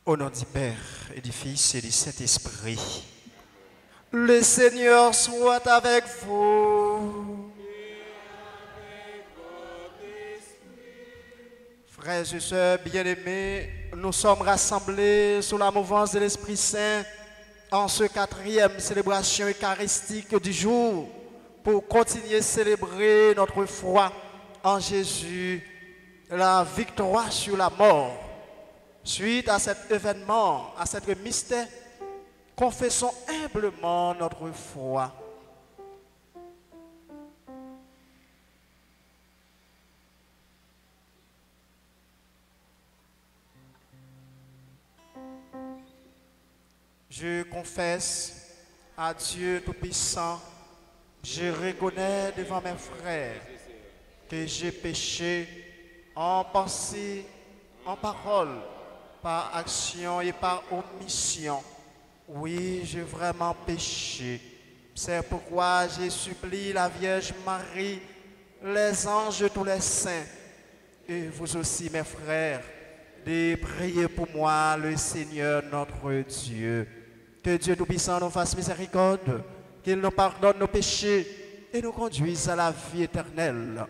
Au nom du Père et du Fils et du Saint-Esprit, le Seigneur soit avec vous. Frères et sœurs bien-aimés, nous sommes rassemblés sous la mouvance de l'Esprit Saint en ce 4e célébration eucharistique du jour pour continuer à célébrer notre foi en Jésus, la victoire sur la mort. Suite à cet événement, à cet mystère, confessons humblement notre foi. Je confesse à Dieu Tout-Puissant, je reconnais devant mes frères que j'ai péché en pensée, en parole, par action et par omission. Oui, j'ai vraiment péché. C'est pourquoi je supplie la Vierge Marie, les anges et tous les saints, et vous aussi mes frères, de prier pour moi le Seigneur notre Dieu. Que Dieu Tout-Puissant nous fasse miséricorde, qu'il nous pardonne nos péchés et nous conduise à la vie éternelle.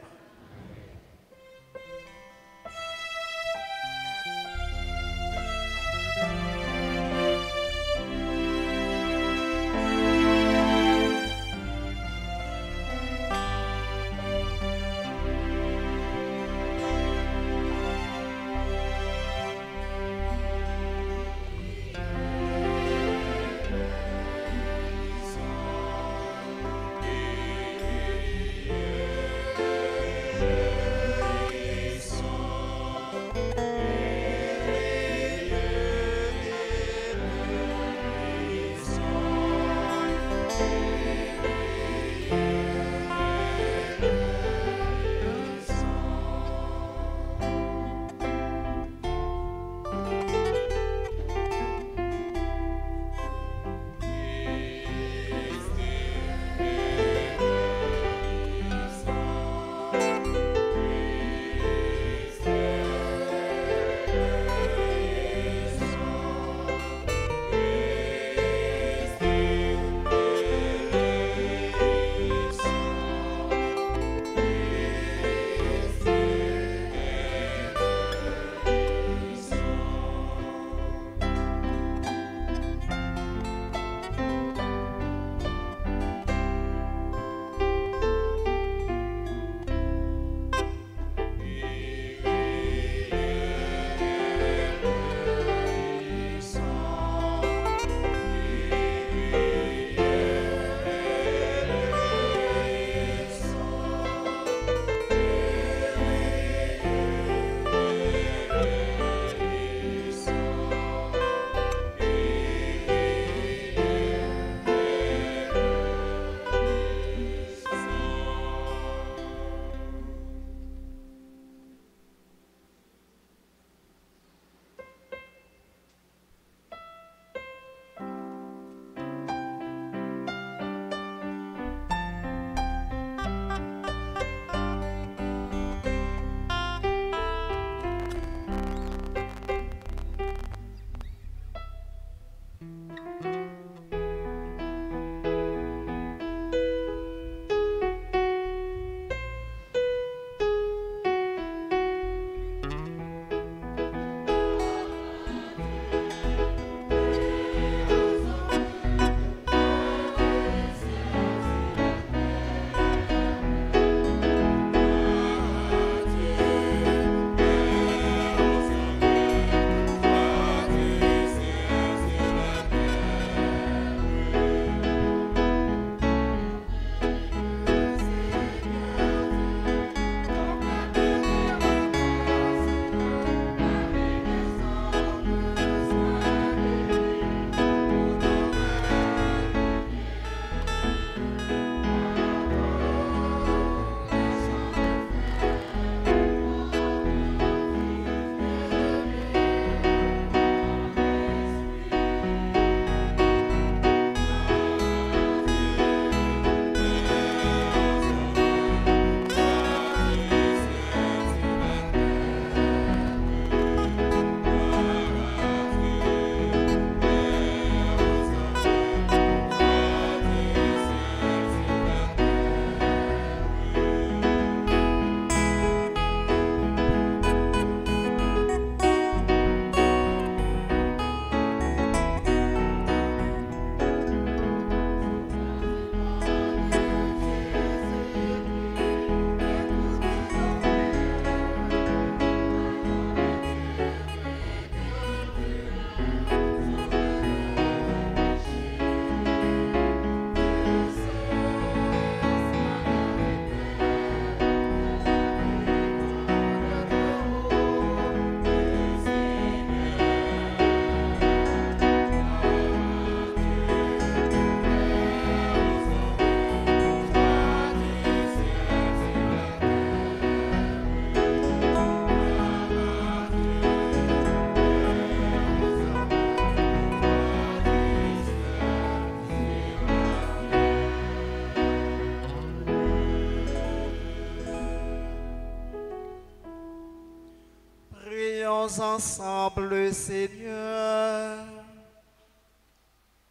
prions ensemble, Seigneur.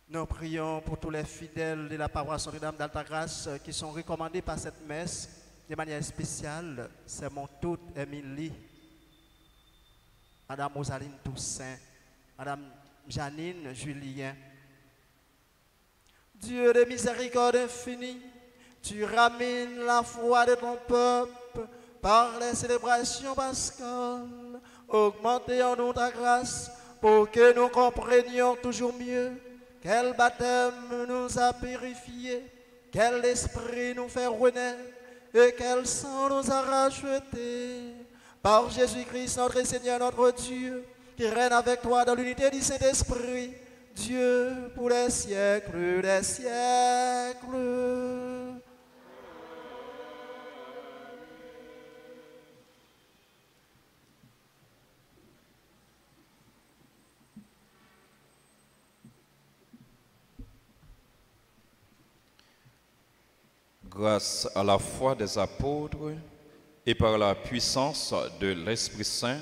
Nous prions pour tous les fidèles de la paroisse Notre-Dame d'Altagrace qui sont recommandés par cette messe de manière spéciale. C'est mon toute Émilie, Madame Rosaline Toussaint, Madame Janine Julien. Dieu de miséricorde infinie, tu ramènes la foi de ton peuple par les célébrations pascales. Augmentez en nous ta grâce pour que nous comprenions toujours mieux quel baptême nous a purifiés, quel esprit nous fait renaître et quel sang nous a rachetés. Par Jésus-Christ, notre Seigneur, notre Dieu, qui règne avec toi dans l'unité du Saint-Esprit, Dieu pour les siècles des siècles. Grâce à la foi des apôtres et par la puissance de l'Esprit Saint,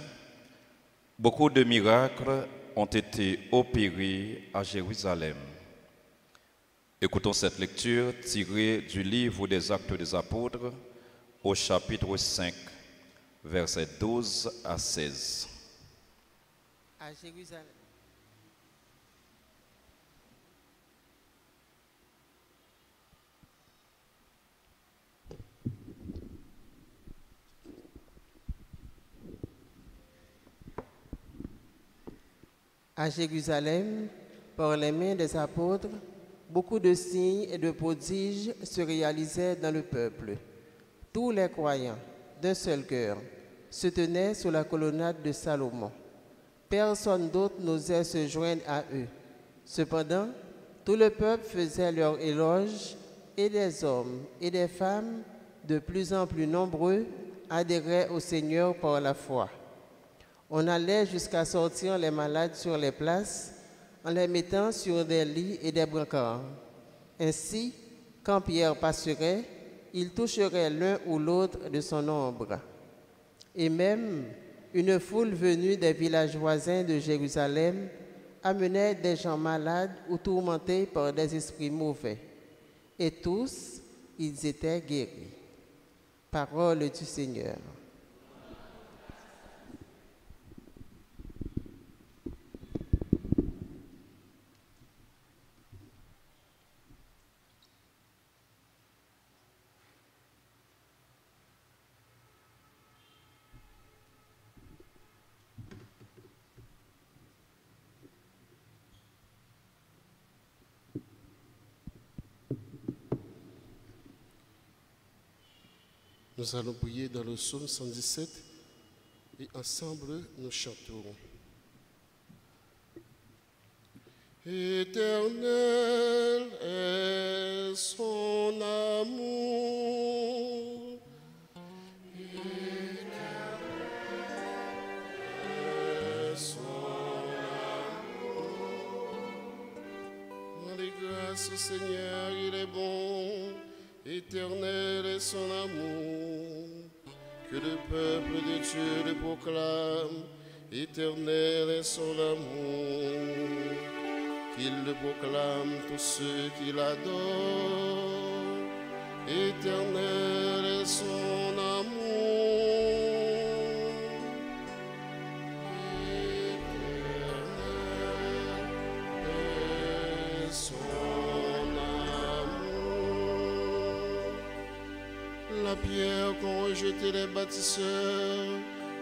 beaucoup de miracles ont été opérés à Jérusalem. Écoutons cette lecture tirée du livre des Actes des Apôtres au chapitre 5, versets 12 à 16. À Jérusalem. À Jérusalem, par les mains des apôtres, beaucoup de signes et de prodiges se réalisaient dans le peuple. Tous les croyants, d'un seul cœur, se tenaient sous la colonnade de Salomon. Personne d'autre n'osait se joindre à eux. Cependant, tout le peuple faisait leur éloge, et des hommes et des femmes, de plus en plus nombreux, adhéraient au Seigneur par la foi. On allait jusqu'à sortir les malades sur les places en les mettant sur des lits et des brancards. Ainsi, quand Pierre passerait, il toucherait l'un ou l'autre de son ombre. Et même, une foule venue des villages voisins de Jérusalem amenait des gens malades ou tourmentés par des esprits mauvais. Et tous, ils étaient guéris. Parole du Seigneur. Nous allons prier dans le psaume 117 et ensemble nous chanterons. Éternel est son amour. Éternel est son amour. Rendez grâce au Seigneur, il est bon. Éternel est son amour, que le peuple de Dieu le proclame. Éternel est son amour, qu'il le proclame tous ceux qui l'adorent. Éternel est son amour. Éternel est son La pierre qu'ont rejeté les bâtisseurs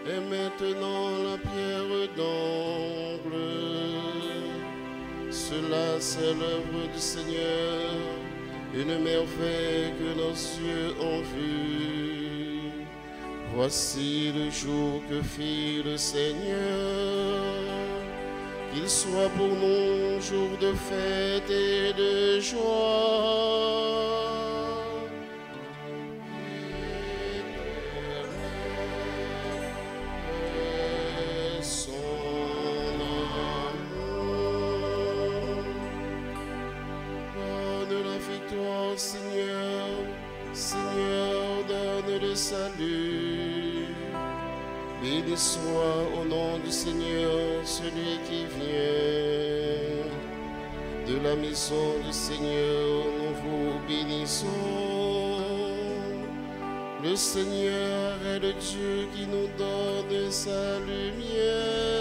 est maintenant la pierre d'angle. Cela, c'est l'œuvre du Seigneur, une merveille que nos yeux ont vue. Voici le jour que fit le Seigneur, qu'il soit pour nous jour de fête et de joie. Béni soit au nom nom du Seigneur, celui qui vient. De la maison du Seigneur, nous vous bénissons. Le Seigneur est le Dieu qui nous donne sa lumière.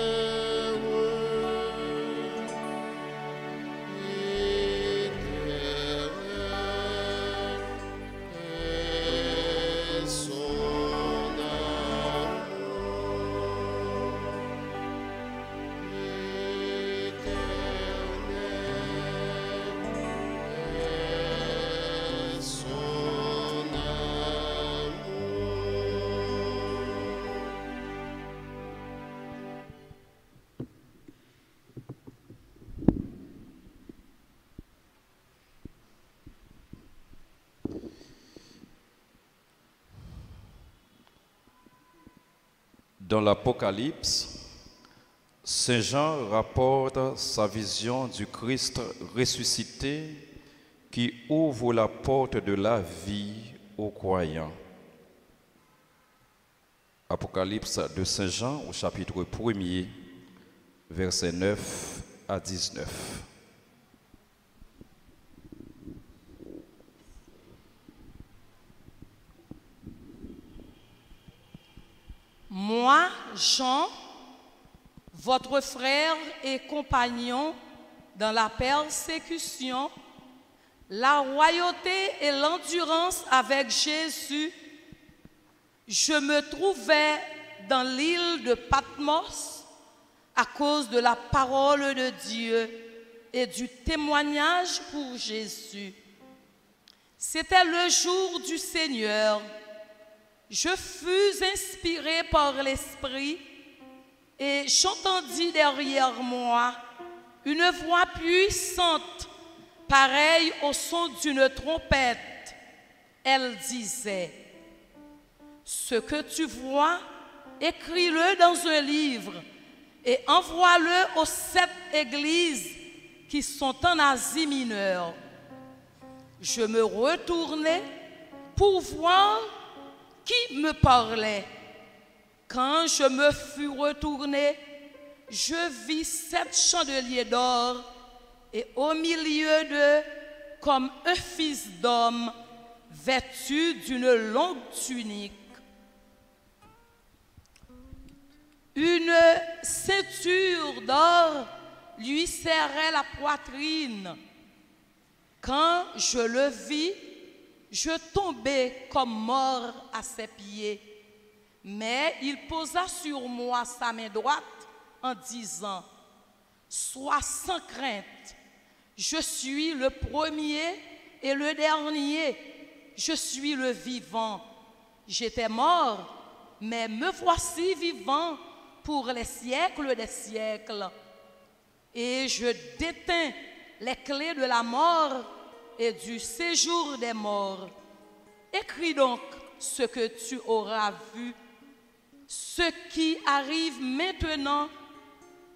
Dans l'Apocalypse, Saint Jean rapporte sa vision du Christ ressuscité qui ouvre la porte de la vie aux croyants. Apocalypse de Saint Jean au chapitre 1er, versets 9 à 19. Moi, Jean, votre frère et compagnon dans la persécution, la royauté et l'endurance avec Jésus, je me trouvais dans l'île de Patmos à cause de la parole de Dieu et du témoignage pour Jésus. C'était le jour du Seigneur. Je fus inspiré par l'Esprit et j'entendis derrière moi une voix puissante, pareille au son d'une trompette. Elle disait: ce que tu vois, écris-le dans un livre et envoie-le aux 7 églises qui sont en Asie mineure. Je me retournai pour voir qui me parlait. Quand je me fus retourné, je vis 7 chandeliers d'or et au milieu d'eux, comme un fils d'homme vêtu d'une longue tunique. Une ceinture d'or lui serrait la poitrine. Quand je le vis, je tombai comme mort à ses pieds. Mais il posa sur moi sa main droite en disant: sois sans crainte, je suis le premier et le dernier, je suis le vivant. J'étais mort, mais me voici vivant pour les siècles des siècles. Et je détins les clés de la mort et du séjour des morts. Écris donc ce que tu auras vu, ce qui arrive maintenant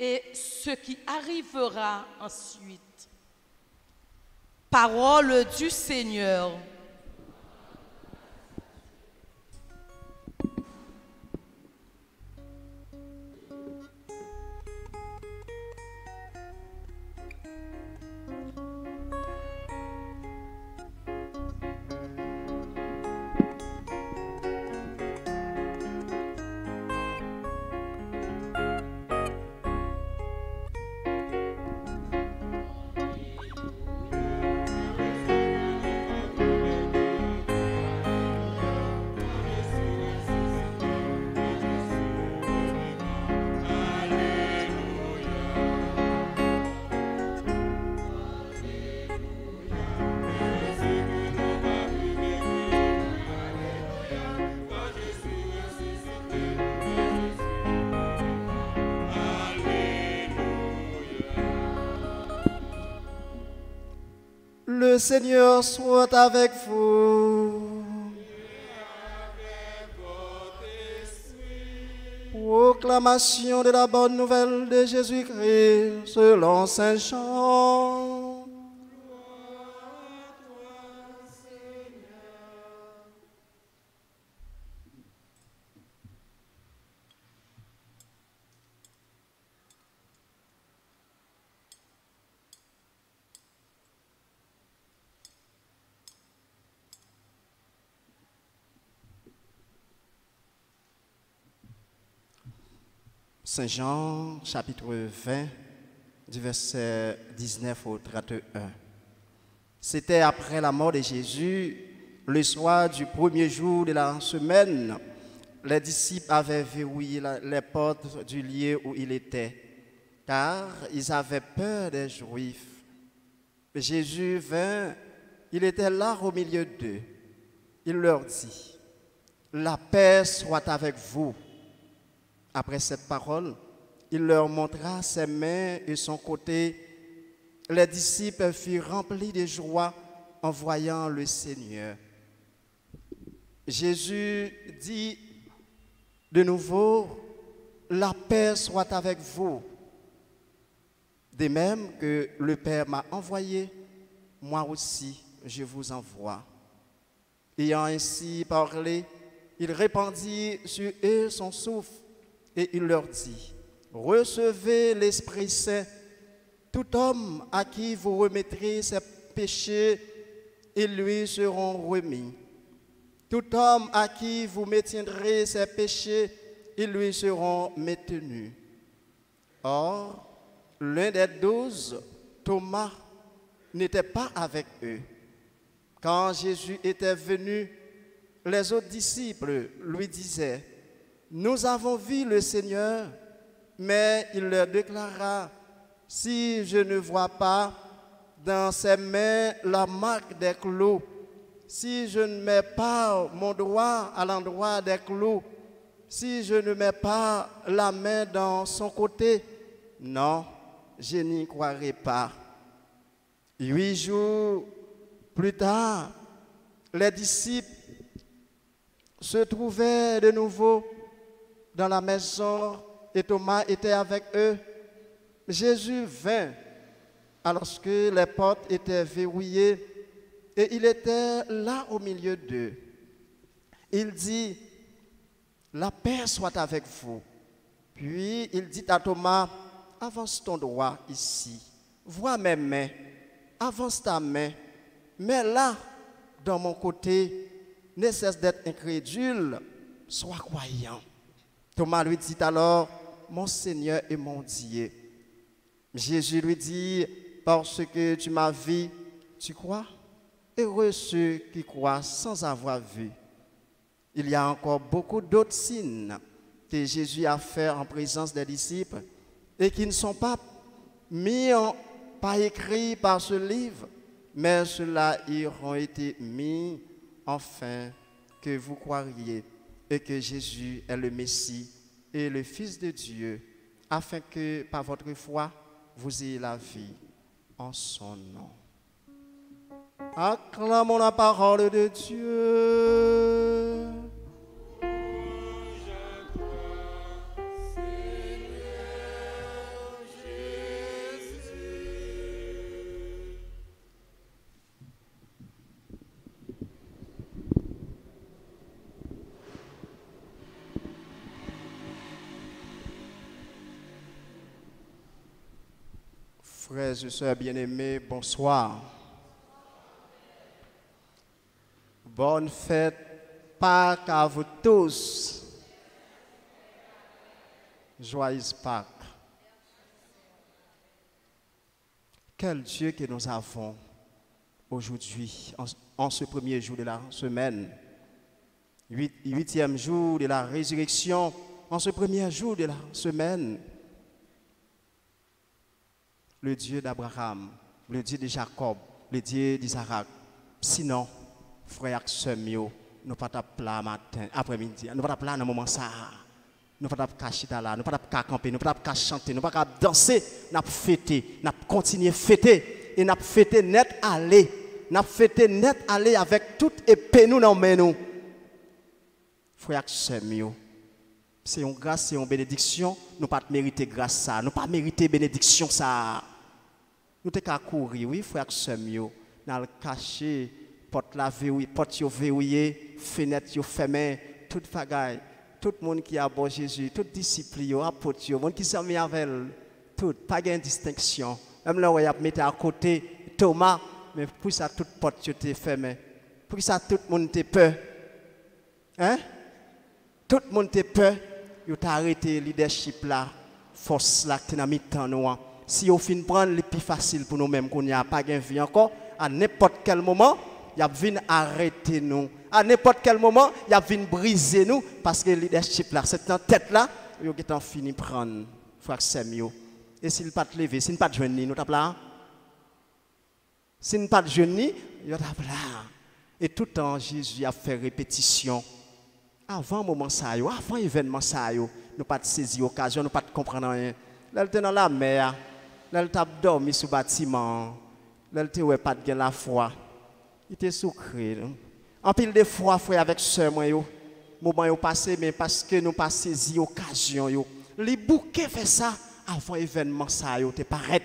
et ce qui arrivera ensuite. Parole du Seigneur. Le Seigneur soit avec vous. Proclamation de la bonne nouvelle de Jésus-Christ selon Saint Jean. Saint Jean, chapitre 20, du verset 19 au 31. C'était après la mort de Jésus, le soir du premier jour de la semaine. Les disciples avaient verrouillé les portes du lieu où il était, car ils avaient peur des Juifs. Jésus vint, il était là au milieu d'eux. Il leur dit, « La paix soit avec vous. » Après cette parole, il leur montra ses mains et son côté. Les disciples furent remplis de joie en voyant le Seigneur. Jésus dit de nouveau, « La paix soit avec vous. » De même que le Père m'a envoyé, moi aussi je vous envoie. Ayant ainsi parlé, il répandit sur eux son souffle et il leur dit, « Recevez l'Esprit Saint. Tout homme à qui vous remettrez ses péchés, ils lui seront remis. Tout homme à qui vous maintiendrez ses péchés, ils lui seront maintenus. » Or, l'un des 12, Thomas, n'était pas avec eux. Quand Jésus était venu, les autres disciples lui disaient, « Nous avons vu le Seigneur. » Mais il leur déclara, « Si je ne vois pas dans ses mains la marque des clous, si je ne mets pas mon doigt à l'endroit des clous, si je ne mets pas la main dans son côté, non, je n'y croirai pas. » 8 jours plus tard, les disciples se trouvaient de nouveau dans la maison et Thomas était avec eux. Jésus vint alors que les portes étaient verrouillées et il était là au milieu d'eux. Il dit, « La paix soit avec vous. » Puis il dit à Thomas, « Avance ton doigt ici, vois mes mains, avance ta main, mets-la dans mon côté, ne cesse d'être incrédule, sois croyant. » Thomas lui dit alors, « Mon Seigneur et mon Dieu. » Jésus lui dit, « Parce que tu m'as vu, tu crois? Heureux ceux qui croient sans avoir vu. » Il y a encore beaucoup d'autres signes que Jésus a fait en présence des disciples et qui ne sont pas écrits par ce livre, mais ceux-là y auront été mis afin que vous croiriez et que Jésus est le Messie et le Fils de Dieu, afin que par votre foi, vous ayez la vie en son nom. Acclamons la parole de Dieu. Frères et sœurs bien-aimés, bonsoir. Bonne fête Pâques à vous tous. Joyeuse Pâques. Quel Dieu que nous avons aujourd'hui, en ce premier jour de la semaine, huitième jour de la résurrection, en ce premier jour de la semaine. Le Dieu d'Abraham, le Dieu de Jacob, le Dieu d'Isaac. Sinon, frères et sœurs, nous ne pouvons pas plat matin, après-midi, nous ne pouvons pas plat dans le moment ça. Nous ne pouvons pas cacher là, nous ne pouvons pas camper, nous ne pouvons pas chanter, nous ne pouvons pas danser, nous pouvons fêter, nous pouvons continuer à fêter et nous pouvons fêter net aller. Nous pouvons fêter net aller avec toute épée nous dans nous. Frères et sœurs, c'est une grâce, c'est une bénédiction. Nous ne pouvons pas mériter grâce ça. Nous ne pouvons pas mériter bénédiction ça. Nous ne pouvons pas courir, oui, frère et sœur, nous allons cacher, porte la verrouillée, porte verrouillée, fenêtre fermée, toute bagaille. Tout le monde qui a bon Jésus, tout disciple, apôtre, le monde qui s'est mis avec tout, pas de distinction. Même là où il a mis à côté Thomas, mais pour ça, toute porte était fermée. Pour ça, tout le monde était peur. Hein? Tout le monde était peur. Il a arrêté le leadership là. force là qui est dans mi-temps nous. Si on finit prendre le plus facile pour nous-mêmes qu'on n'y a pas de vie encore, à n'importe quel moment, il y a vient arrêter nous. À n'importe quel moment, il y a vient briser nous parce que le leadership là, cette tête là, il a fini prendre frère Samuel. Et s'il pas te lever, s'il pas te joindre, nous tape là. S'il pas te joindre, il tape là. Et tout le temps Jésus a fait répétition. Avant moment ça yo, avant événement ça yo, nous pas saisir occasion, nous pas comprendre rien. Là il était dans la mer, là il t'a dormi sous bâtiment. Là il était ouais pas de la foi. Il était sucré. En pile de fois frère avec sœur moi yo, moment yo passé mais parce que nous pas saisir occasion yo. Les bouquets fait ça avant événement ça yo, t'es paraît.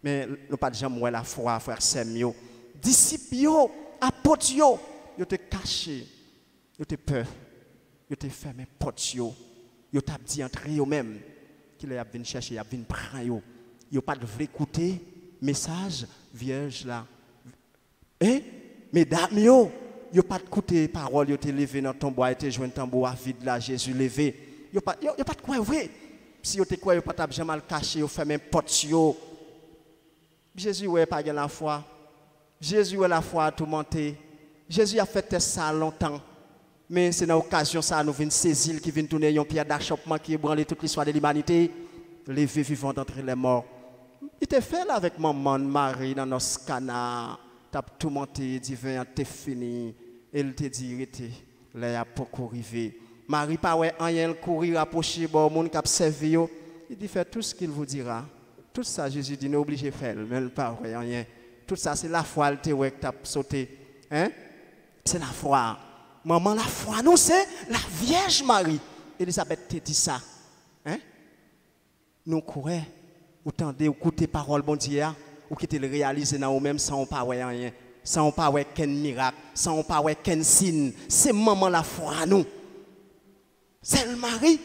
Mais nous pas jamais ouais la foi frère Samuel. Disciples yo, apôtres yo te caché. Yo te peur. Yo te fermé porte yo. Yo t'a dit entre yo même qu'il a vinn chercher, il a vinn prendre yo. Yo pas de vrai écouter message vierge là. Hein? Mesdames yo pas écouter parole, yo te levé dans ton bois et te joindre tambour à vide là Jésus levé. Yo pas de quoi vrai. Si yo te quoi yo pas t'a jamais caché, yo fermé porte yo. Jésus ouais pas la foi. Jésus ouais la foi tout monter. Jésus a fait ça longtemps. Mais c'est dans l'occasion ça nous vient saisir qui vient tourner une pierre d'achoppement qui ébranle toute l'histoire de l'humanité, lever vivant d'entre les morts. Il était fait là avec maman Marie dans nos canards, t'as tout monté, divin t'es fini, elle te dit était là pour courir. Marie pas ouais rien courir approcher bon monde qui observe yo, il dit fait tout ce qu'il vous dira. Tout ça Jésus dit n'est obligé faire, même pas rien. Tout ça c'est la foi elle te ouais que t'as sauté. Hein? C'est la foi. Maman, la foi, nous, c'est la Vierge Marie. Elisabeth te dit ça. Hein? Nous courons, ou tendez, ou écoutez parole bon Dieu, ou qui te le réaliser dans nous-mêmes sans pas rien, sans pas aucun miracle, sans pas aucun signe. C'est maman la foi, nous. C'est le Marie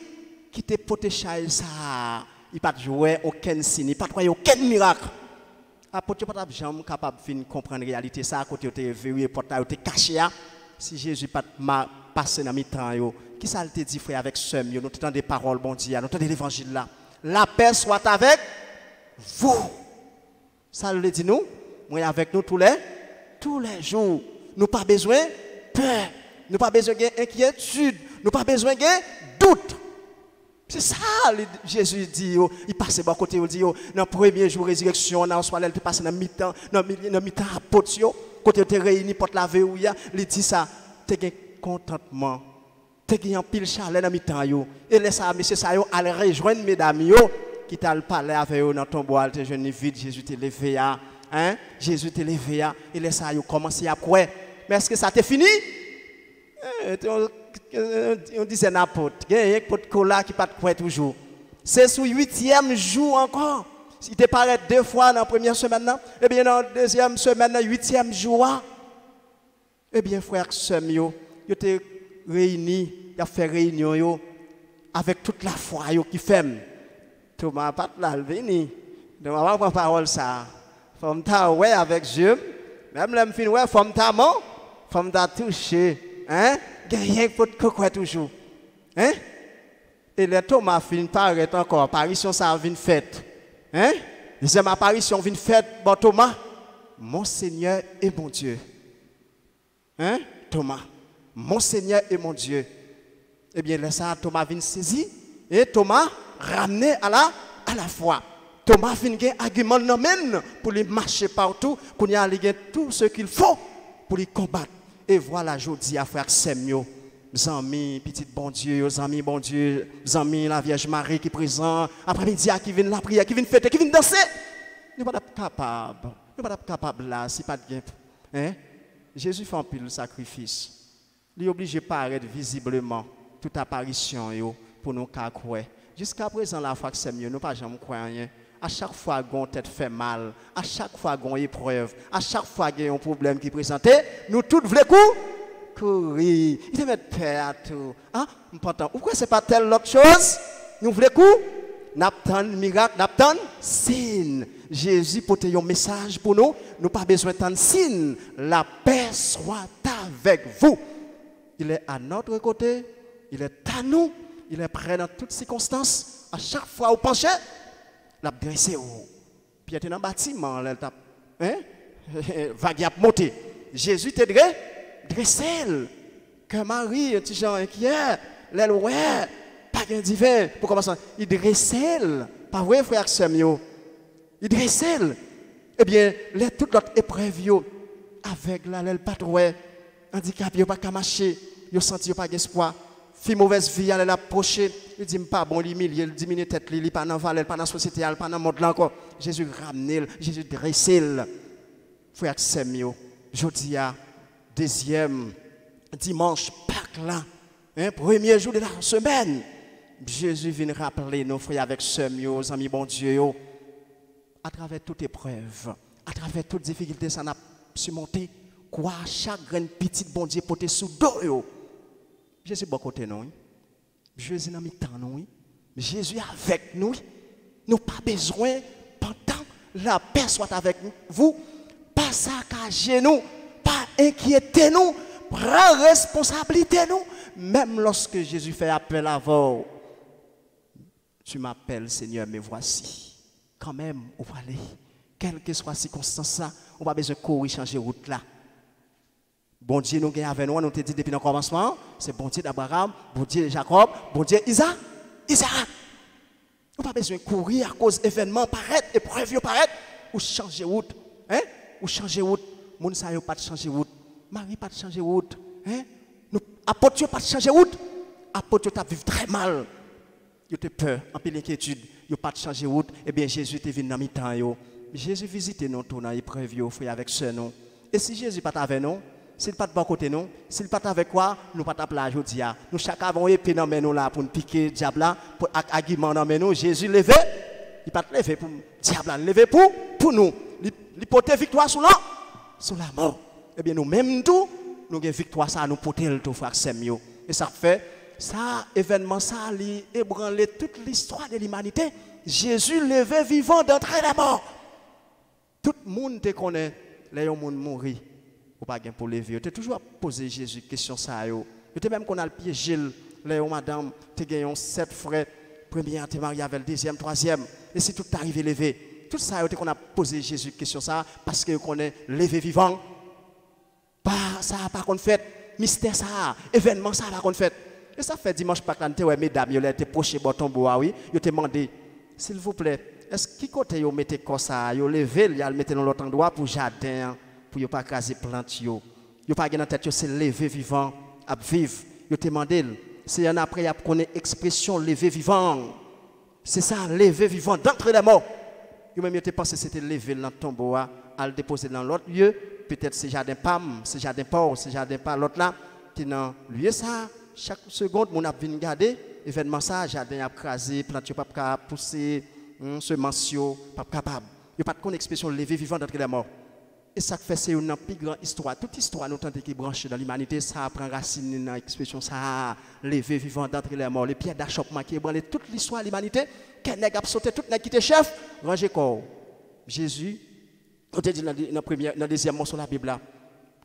qui te protège ça. Il n'a pas joué aucun signe, il n'a pas aucun miracle. Apôtre, pas jamais capable de comprendre la réalité, ça, à côté de verrouillé, portail, de caché. Si Jésus pas passé dans mi-temps, qui ça te dit frère avec sœur, nous entendons des paroles bon Dieu, nous entendons l'évangile là. La paix soit avec vous. Ça le dit nous, moi avec nous tous les jours. Nous pas besoin de peur, nous pas besoin d'inquiétude, nous pas besoin de doute. C'est ça Jésus dit, il passe par côté, il dit, dans le premier jour de résurrection, dans le soir, il passe dans mi-temps, dans mi-temps apôtre, côté tu es réuni pour te laver, il dit ça, tu as contentement, tu as un pile chaleur dans mi-temps, et laisse ça, monsieur, ça, aller rejoindre mesdames, qui t'a parlé avec eux dans ton bois, tu es jeune vide, Jésus t'est levé, hein? Jésus t'est levé, et laisse ça, commencer à quoi? Mais est-ce que ça t'est fini? On dit c'est n'importe. Il y a un pot de cola qui pas de quoi toujours. C'est sur 8e jour encore. Il te paraît 2 fois dans la première semaine, et bien dans la deuxième semaine, dans le 8e jour, eh bien frère sœur, yo te réunis, il a fait réunion yo avec toute la foi qui fait. Thomas pas là venu. Donc on va prendre parole ça. Femme ta ouais avec Dieu. Même l'homme fin ouais femme ta mon, femme ta touché, hein? Rien que pour quoi toujours. Hein? Et les Thomas fin paraît encore apparition ça vient faite. Hein? Deuxième apparition vient faite bon Thomas, mon Seigneur et mon Dieu. Hein? Thomas, mon Seigneur et mon Dieu. Eh bien, là, ça, Thomas vient saisir et Thomas ramené à la foi. Thomas vient gagner argument même pour lui marcher partout, pour lui aller tout ce qu'il faut pour lui combattre. Et voilà, je dis à frère Samuel, amis, petit bon Dieu, amis bon Dieu, amis la Vierge Marie qui est présent, après-midi qui vient la prière, qui vient fêter, qui vient danser. Nous ne sommes pas capables là, si pas de gain. Hein? Jésus fait un pile sacrifice. Il est obligé de paraître visiblement toute apparition pour nous croire. Jusqu'à présent, la foi que c'est mieux, nous ne pas jamais croire rien. À chaque fois qu'on tête fait mal, à chaque fois qu'on épreuve, à chaque fois qu'il y a un problème qui est présenté, nous tous voulons courir. Il te met peur à tout. Hein? Pourquoi ce n'est pas telle autre chose? Nous voulons n'attend miracle, n'attend signe. Jésus porte un message pour nous. Nous pas besoin de signe. La paix soit avec vous. Il est à notre côté. Il est à nous. Il est prêt dans toutes circonstances À chaque fois vous penchez, la dressé ou. Puis était dans le bâtiment, là, hein? Vague a monté. Jésus te dressé. Que Marie, un petit gens inquiet, l'aile ouais, pas de divin. Pour commencer, il dressé. Pas vrai, frère Samuel? Il dressé. Eh bien, les toutes l'autre épreuve, avec l'aile pas trop, handicap, il pas qu'à marcher, il senti pas d'espoir. Fi mauvaise vie, elle approché, il dit pas bon, il diminue tête, il pas dans valeur, pas dans société, pas dans monde là encore. Jésus ramené, Jésus dressé. Frère Samuel, jeudi à deuxième dimanche Pâques là, premier jour de la semaine, Jésus vient rappeler nos frères avec Samuel, amis bon Dieu, à travers toute épreuve, à travers toute difficulté, ça n'a surmonté, quoi chaque graine petite bon Dieu porté sous dos. Jésus bon côté nous. Jésus dans mi-temps nous. Jésus avec nous. Nous pas besoin pendant la paix soit avec vous, pas saccager nous, pas inquiéter nous, prendre responsabilité nous, même lorsque Jésus fait appel à vous. Tu m'appelles Seigneur, mais voici. Quand même, on va aller. Quelle que soit la circonstance, on va besoin de courir changer route là. Bon Dieu nous gagne avec nous, nous te dit depuis le commencement, c'est bon Dieu d'Abraham, bon Dieu de Jacob, bon Dieu Isaac. On n'a pas besoin de courir à cause d'événements paraître, épreuves paraître, ou changer route. Ou changer route. Moun sa yo pas de changer route. Marie pas de changer route. Apôtre pas de changer route. Apôtre t'a vivre très mal. Yo te peur, en pile inquiétude, yo pas de changer route. Eh bien Jésus te venu dans mi-temps yo. Jésus visite nous tout dans l'épreuve yo, frère avec ce nous. Et si Jésus pas avec nous, s'il pas de bon côté nous, s'il pas avec quoi, nous pas taper là aujourd'hui. Nous chacun avons épée dans nous là pour nous piquer diable là, pour argument dans nous. Jésus levé, il pas levé pour diable là, levé pour nous. Il porter victoire sur la mort. Eh bien nous même tout, nous avons victoire ça nous porter le tout frère Samuel. Et ça fait ça événement ça li ébranler toute l'histoire de l'humanité. Jésus levé vivant d'entre les morts. Tout le monde te connaît, les gens mourir. Ou pas pour lever. Tu as toujours posé Jésus question ça yo. Tu même qu'on a le piégé les madame, tu gagné 7 frères, premier tu marié avec le deuxième, troisième. Et si tout arrive levé, tout ça qu'on a posé Jésus question ça parce que qu'on est levé vivant. Pas ça pas qu'on fait, mystère ça, événement ça pas qu'on fait. Et ça fait dimanche pas quand ouais mesdames, yo été proché bâton bois oui, yo te demandé s'il vous plaît, est-ce qui côté yo mettez comme ça, yo levé, yo le mettez dans l'autre endroit pour jardin pour ne pas craser plante yo. Yo pas dans tête c'est lever vivant à vivre. Yo te demandé c'est un après y a connaît expression lever vivant. C'est ça lever vivant d'entre les morts. Yo même yo te pensé c'était lever dans tombeau à le déposer dans l'autre lieu, peut-être c'est jardin pam, c'est jardin porc, c'est jardin pas l'autre là qui dans lieu ça chaque seconde mon a vinn garder événement ça jardin a craser plante yo pas pousser semence yo pas capable. Yo pas de expression lever vivant d'entre les morts. Et ça fait c'est une plus grande histoire. Toute histoire nous tente qui branche dans l'humanité, ça prend racine dans l'expression ça lever vivant d'entre les morts, les pierres d'achoppement qui ébranlent toute l'histoire de l'humanité, qu'un nèg a sauté tout nèg qui était chef, ranger corps. Jésus, on te dit dans le deuxième mot sur la Bible là,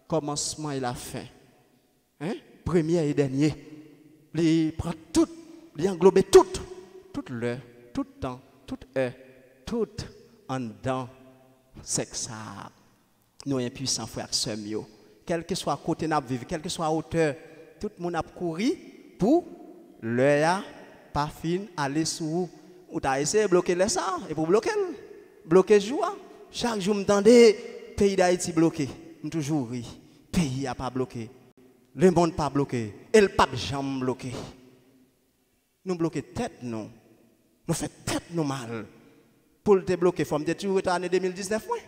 commencement et la fin. Premier et dernier. Il prend tout, il englobe toute l'heure, tout temps, toute heure, tout en dedans, c'est ça. Nous sommes impuissants, frères et sœurs. Quel que soit côté nous vivons, quel que soit hauteur, tout le monde a couru pour l'heure pas fin aller sous. Ou tu as essayé de bloquer les ça et pour bloquer le jour. Chaque jour, je me demandais, pays d'Haïti bloqué. Je toujours ri. Pays n'a pas bloqué. Le monde pas bloqué. Et le pape jamais bloqué. Nous bloquons tête, nous. Nous faisons tête, nous mal. Pour le débloquer, il faut me toujours retourner en 2019. Ouais.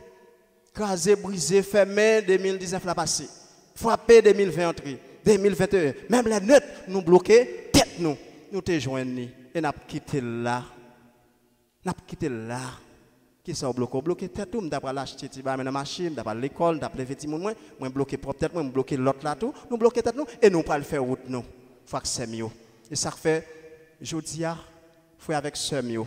Crasé, brisé, fermé, 2019 l'a passé. Frappé 2020, 2021. Même les notes nous bloqués, tête nous. Nous te joignons et nous avons quitté là. Nous avons quitté là. Qui sont bloqués? Bloqué tête tout. Nous avons acheté la machine, nous avons l'école, nous avons les vêtements. Nous bloqué propre tête, nous bloqué l'autre là tout. Nous bloqué tête nous et nous pas faire route nous. Faut que c'est mieux. Et ça fait, je dis, frère avec ce mieux.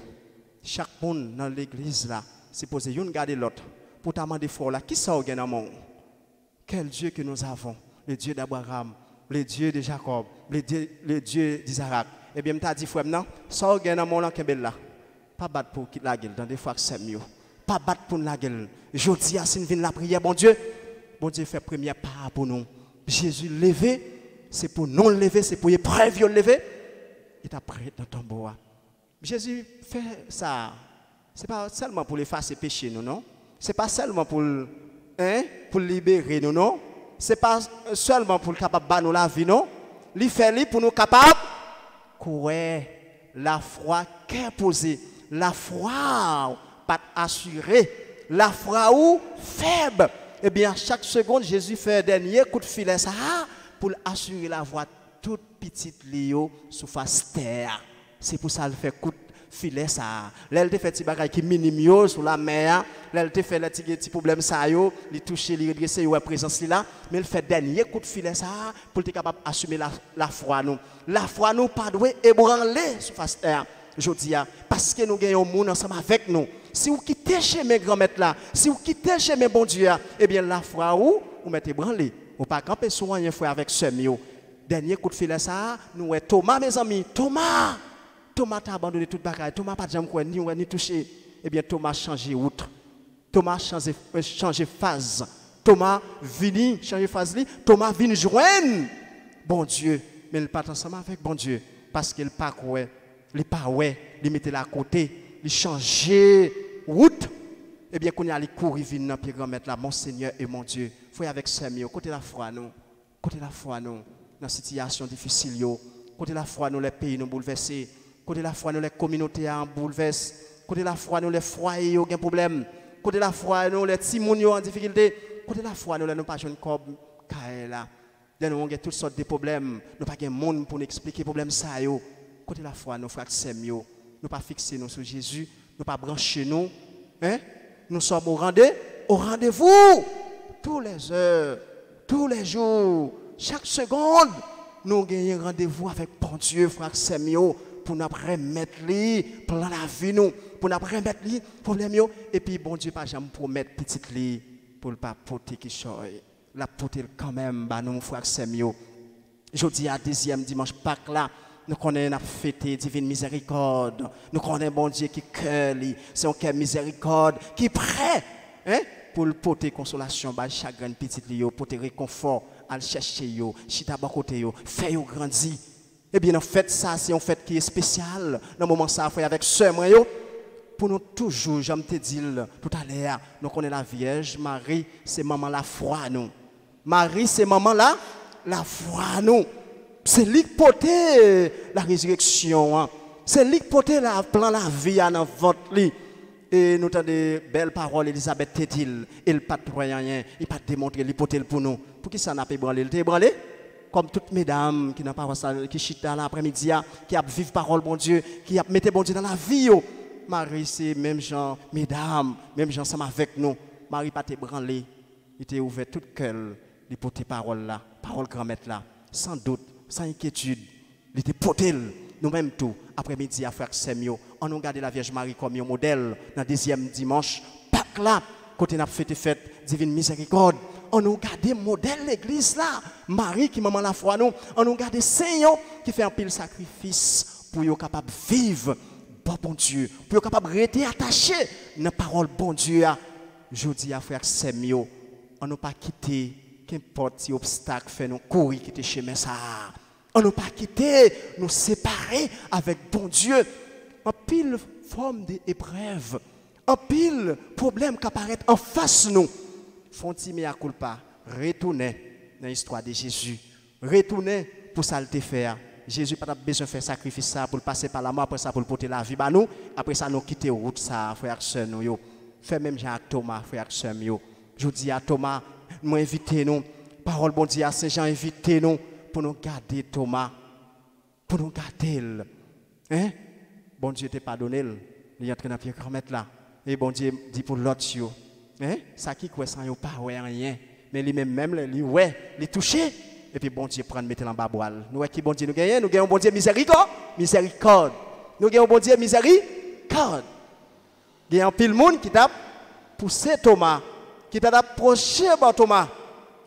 Chaque monde dans l'église là, c'est posé une garder l'autre. Pour t'amener fort là, qui ça au dans monde? Quel Dieu que nous avons? Le Dieu d'Abraham, le Dieu de Jacob, le Dieu d'Isaac Eh bien, m'ta dit frère non, ça gagne dans mon là. Pas battre pour quitter la gueule dans des fois que c'est mieux. Pas battre pour la gueule. Jodi a sin vinn la prière bon Dieu fait première part pour nous. Jésus levé, c'est pour nous lever, c'est pour épreuve lever. Il t'a prêt dans ton bois. Jésus fait ça. C'est pas seulement pour effacer péché nous non. C'est pas seulement pour libérer nous non. C'est pas seulement pour capable ba nous la vie non. Il fait pour nous capable courir la foi qu'est posée, la foi pas assurée, la foi ou faible. Eh bien chaque seconde Jésus fait un dernier coup de filet ça pour assurer la voie toute petite lio sous face terre. C'est pour ça qu'il fait coup de filet ça. Là il te fait petit bagage qui minime sur la mer, là il te fait les petits problèmes ça yo, il touche, il redresse yo présence là, mais il fait dernier coup de filet ça pour être capable assumer la foi nous. La foi nous pas doit ébranler sur face terre. Je dis parce que nous gagnons monde ensemble avec nous. Si vous quittez chez mes grands-maîtres là, si vous quittez chez mes bons dieux, eh bien la foi vous mettez branlé. Ou pas camper sur un frère avec ce mio. Dernier coup de filet ça, nous Thomas mes amis, Thomas t'a abandonné toute bagaille. Thomas pas jamais quoi ni touché. Eh bien Thomas changé outre. Thomas changé phase. Thomas vini changer phase li. Thomas vini joindre bon Dieu, mais il pas ensemble avec bon Dieu parce qu'il pas quoi, il pas ouais, il mettait là à côté, il changeait route. Eh bien qu'on y a les courir vinn dans pied grand mettre là mon Seigneur et mon Dieu. Faut avec Seigneur côté la foi nous. Côté la foi nous dans situation difficile yo. Côté la foi nous les pays nous bouleversés. Côté la foi nous les communautés en bouleversent. Côté la foi nous les foyers yo gen problème. Côté la foi nous les petits moun yo en difficulté. Côté la foi nous les nous pas jeune comme là. Nous avons toutes sortes de problèmes. Nous pas de monde pour nous expliquer problème ça yo. Côté la foi nous frères Semio, nous pas fixer nous sur Jésus, nous pas brancher nous, hein? Nous sommes au rendez-vous tous les heures, tous les jours, chaque seconde. Nous gagnons rendez-vous avec bon Dieu frère Semio pour nous remettre lui plan la vie nous, pour nous remettre lui problème yo et puis bon Dieu pas jamais promettre petite lui pour pas porter qui choy. La porter quand même bah nous frère Semio. Jeudi à deuxième dimanche Pâques là. Nous connaissons la fête divine miséricorde. Nous connaissons bon Dieu qui cœur, c'est un cœur miséricorde qui est prêt pour le porter consolation, chagrin petit pour porter réconfort, à chercher yo, chita ba côté yo, faire yo grandir. Eh bien en fait ça c'est une fête qui est spéciale. Dans le moment ça fait avec sœur moi yo pour nous toujours, j'aime te dire tout à l'heure, nous connaissons la Vierge Marie, c'est maman la foi nous. Marie c'est maman la foi nous. C'est lui qui porte la résurrection. C'est lui qui porte la plan la vie dans votre lit. Et nous avons des belles paroles, Elisabeth Tétil. Il n'a pas de rien, il n'a pas démontré, il porte pour nous. Pour qui ça n'a pas ébranlé? Il ébranlé? Comme toutes mesdames qui n'ont pas qui chita l'après-midi, qui a vive parole, bon Dieu, qui a mis bon Dieu dans la vie. Marie, c'est même gens, mesdames, même gens ensemble avec nous. Marie n'a pas ébranlé. Il était ouvert tout cœur, il porte parole là, parole grand-mère là, sans doute. Sans inquiétude, il était porté nous-mêmes tout. Après-midi, à frère Semio, on a gardé la Vierge Marie comme un modèle dans le deuxième dimanche. Pâques là, côté n'a fête divine miséricorde. On a gardé modèle l'église là. Marie qui maman la foi nous. On a gardé Seigneur qui fait un pile sacrifice pour être capable de vivre bon Dieu, pour être capable de rester attaché dans la parole bon Dieu. Je dis à frère Semio, on n'a pas quitté. Qu'importe si obstacle fait nous courir quitter chemin ça. On n'a pas quitté nous séparer avec bon Dieu. En pile forme d'épreuve, en pile problème qui apparaît en face nous. Font-ils mea culpa, retourner dans l'histoire de Jésus. Retourner pour ça le te faire. Jésus n'a pas besoin de faire sacrifice ça pour passer par la mort, après ça pour porter la vie. Bah nous, après ça nous quitter route ça, frère sœur nous yo. Fait même Jean Thomas, frère sœur yo. Je dis à Thomas, nous invitez nous, parole bon Dieu à Saint-Jean, invitez nous pour nous garder Thomas, pour nous garder. Hein? Bon Dieu t'a pardonné, il est en train de faire grand-mère là. Et bon Dieu dit pour l'autre, hein? Ça qui quoi sans yo pas rien, mais lui même lui ouais, il touché. Et puis bon Dieu prend mettre en bas boile. Nous qui bon Dieu nous gagnons bon Dieu miséricorde. Nous gagnons bon Dieu miséricorde. Il y a un pile monde qui t'a poussé Thomas, qui t'a approché par Thomas.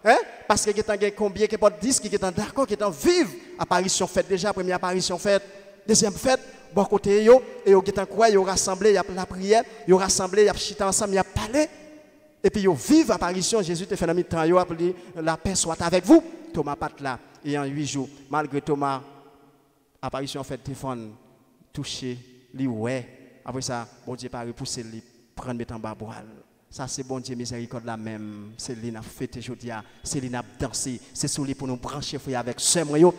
Hein? Parce que il y a combien qui porte 10 qui est d'accord qui est en vive apparition faite déjà première apparition faite. Deuxième fête, bon côté yo, et yo getan quoi, yo rassemblé, y a la prière, yo rassemblé, y a chita ensemble, y a parlé. Et puis yo vive apparition, Jésus te fait dans mi-temps, yo appelé la paix soit avec vous. Thomas pat là, et en 8 jours, malgré Thomas, apparition fait téléphone, touché, li ouais. Après ça, bon Dieu pas repousser li, prendre mettre en bas boile. Ça c'est bon Dieu miséricorde la même. C'est lui n'a fêté aujourd'hui, c'est lui n'a dansé, c'est sur lui pour nous brancher frère avec ce moyen.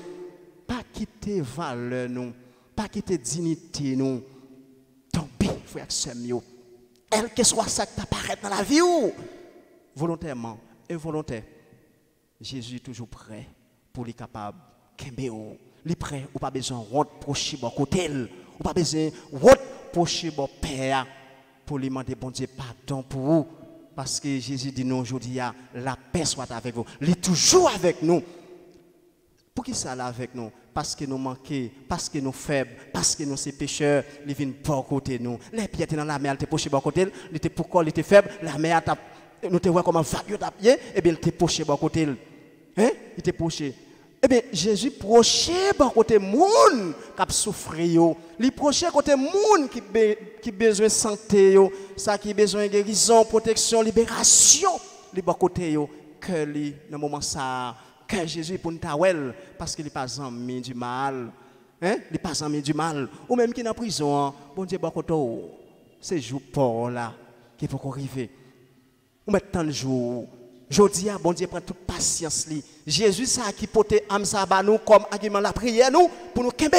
Pas quitter valeur nous, pas quitter dignité nous. Tomber frère avec ce moyen. Elle que soit ça qui apparaît dans la vie ou volontairement et volontaire. Jésus est toujours prêt pour les capables kembe ou. Il est prêt ou pas besoin de procher bon côté ou pas besoin de procher bon père pour lui demander bon Dieu pardon pour vous parce que Jésus dit non aujourd'hui la paix soit avec vous. Il est toujours avec nous. Pour qui ça là avec nous? Parce que nous manquons, parce que nous faibles, parce que nous sommes pécheurs, il vient bon côté nous. Les pieds dans la mer, il était poché bon côté, il était pourquoi il était faible, la mer nous te voit comme un vague de pied, et bien il était poché bon côté. Hein? Il était poché. Eh bien, Jésus proché bon côté moun qui a souffert, il proché côté moun qui besoin de santé, ça qui besoin de guérison, protection, libération, il bon côté que lui dans moment ça que Jésus pour nous parce qu'il n'est pas ami du mal, hein? Il n'est pas ami du mal, ou même qui est en prison, bon Dieu bon côté, c'est jour pour là qui faut arriver. On met tant de jours. Jodi a bon Dieu prend toute patience li. Jésus ça qui porte âme ça ba nous comme argument la prière nous pour nous kembe.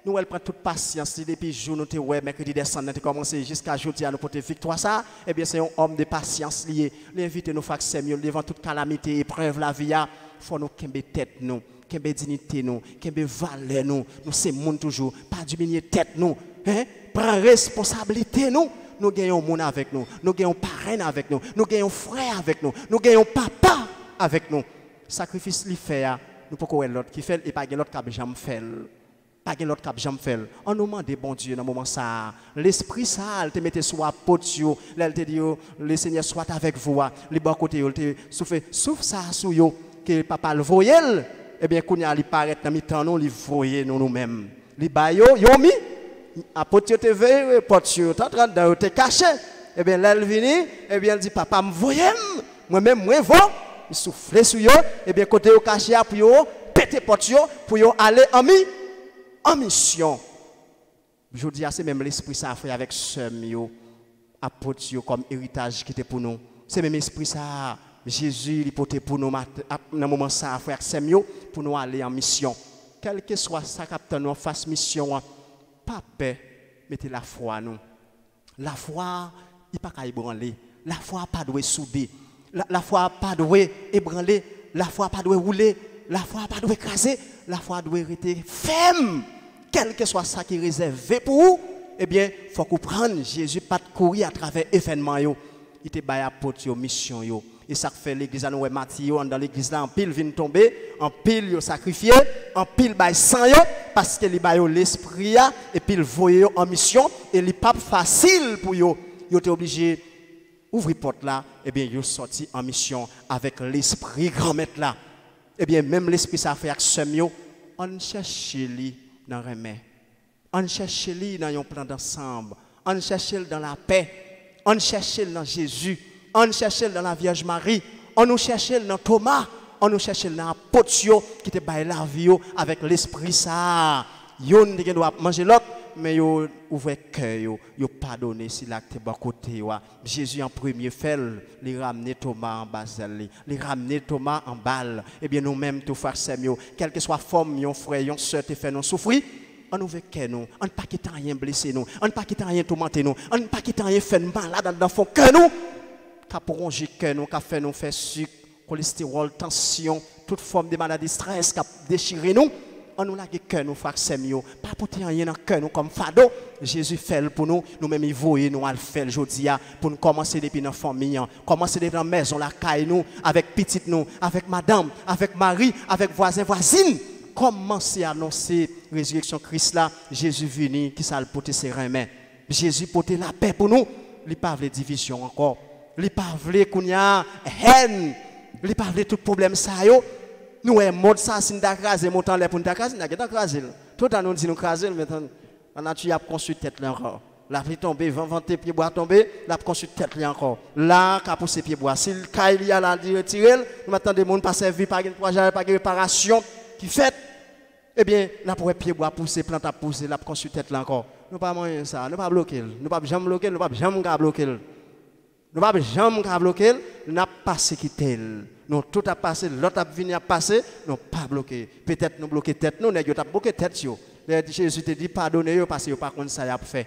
Nous elle prend toute patience li depuis jour nous te ouais mercredi descendre te commencer jusqu'à jodi a nous porter victoire ça et bien c'est un homme de patience lié. L'inviter nous faire c'est mieux devant toute calamité épreuve la vie a faut nous kembe tête nous, kembe dignité nous, kembe valeur nous. Nous c'est monde toujours pas diminuer tête nous, hein? Prends responsabilité nous. Nous gagnons monde avec nous, nous gagnons parrain avec nous, nous gagnons frère avec nous, nous gagnons papa avec nous. Sacrifice li fait, nous pouvons l'autre qui fait et pas l'autre qui jamais fait. Pas l'autre qui jamais fait. On nous demande bon Dieu dans moment ça, l'esprit ça, il te mette sur apôtre, il te dit le Seigneur soit avec vous, les bon côté il te souffle ça sur yo que papa le voyel, et bien qu'on y a li paraître dans mi-temps nous, li voyer nous-mêmes. Li ba yo mi apôtre te veille porte en train de te cacher et bien là elle vient et bien elle dit papa me voyez moi-même moi vont il souffle sur yo et bien côté au caché pour yo péter porte yo pour yo aller en mission. Je dis c'est même l'esprit ça fait avec sœur yo apôtre yo comme héritage qui était pour nous. C'est même esprit ça Jésus il portait pour nous dans moment ça frère sœur yo pour nous aller en mission. Quel que soit ça capitaine nous fasse mission pas peur, mettez la foi nous. La foi, il pas qu'à ébranler. La foi pas doit souder. La foi pas doit ébranler. La foi pas doit rouler. La foi pas doit écraser. La foi doit rester ferme. Quel que soit ça qui est réservé pour vous, eh bien, il faut comprendre Jésus pas courir à travers événements. Il te baille apôtre mission yo. Et ça fait l'église à nous Matthieu dans l'église là en pile vient tomber, en pile yo sacrifié, en pile bail sang yo parce que li bail l'esprit et puis il voye en mission et li pas facile pour yo. Yo t'es obligé ouvrir porte là et bien yo sorti en mission avec l'esprit grand maître là. Et bien même l'esprit ça fait action yo, on cherche li dans remè. On cherche li dans un plan d'ensemble. On cherche dans la paix. On cherche dans Jésus. On cherche dans la Vierge Marie, on nous cherche dans Thomas, on nous cherche dans l'apôtre qui te baille la vie avec l'esprit ça. Yon ne doit manger l'autre, mais yo ouvre cœur, yo pardonner si l'acte bon côté. Jésus en premier fait, les ramener Thomas en basel, les ramener Thomas en balle. Et bien nous-mêmes, tout frères Samuel, quelle que soit forme, yon frère, yon soeur, te fait nous souffrir. On ouvre cœur nous, on ne pas quitter rien blesser nous, on ne pas quitter rien tourmenter nous, on ne pas quitter rien faire malade dans fond cœur nous. Qu'a prolongé cœur nous, qu'a fait nous faire sucre, cholestérol, tension, toute forme de maladie, stress, qu'a déchiré nous. On nous l'a cœur nous, frère Semio. Pas porter rien dans cœur nous comme fado. Jésus fait pour nous, nous-mêmes il voyons nous à le faire aujourd'hui pour nous commencer depuis notre famille, commencer depuis notre maison, la caille nous, avec petite nous, avec madame, avec mari, avec voisin, voisine. Commencer à annoncer la résurrection Christ là, Jésus venu, qui ça le porter ses mains. Jésus porter la paix pour nous. Il n'y a pas de division encore. Il n'y a pas de haine. Il n'y a pas de tout problème ça yo. Nous un mode ça si nous t'accraser montant les pour nous t'accraser, n'a pas t'accraser. Tout à nous dit nous craser, maintenant, la nature a construit tête là encore. La pluie tombée, vent pied bois tombé, la construit tête là encore. Là, qu'a poussé pied bois. Si le cas il y a là, retirer, nous attendons des gens pas servi, pas de projet, pas de réparation qui fait. Eh bien, là pour pied bois pousser, plante à pousser, la construit tête là encore. Nous pas moyen ça, nous pas bloquer, nous pas jamais bloquer, nous pas jamais bloquer. Nous pas jamais bloquer, nous n'a pas quitter. Nous tout a passé, l'autre a venu à passer, nous pas bloqué. Peut-être nous bloquer tête, nous n'avons pas bloqué tête yo. Jésus te dit pardonnez yo parce que pas comme ça y a fait.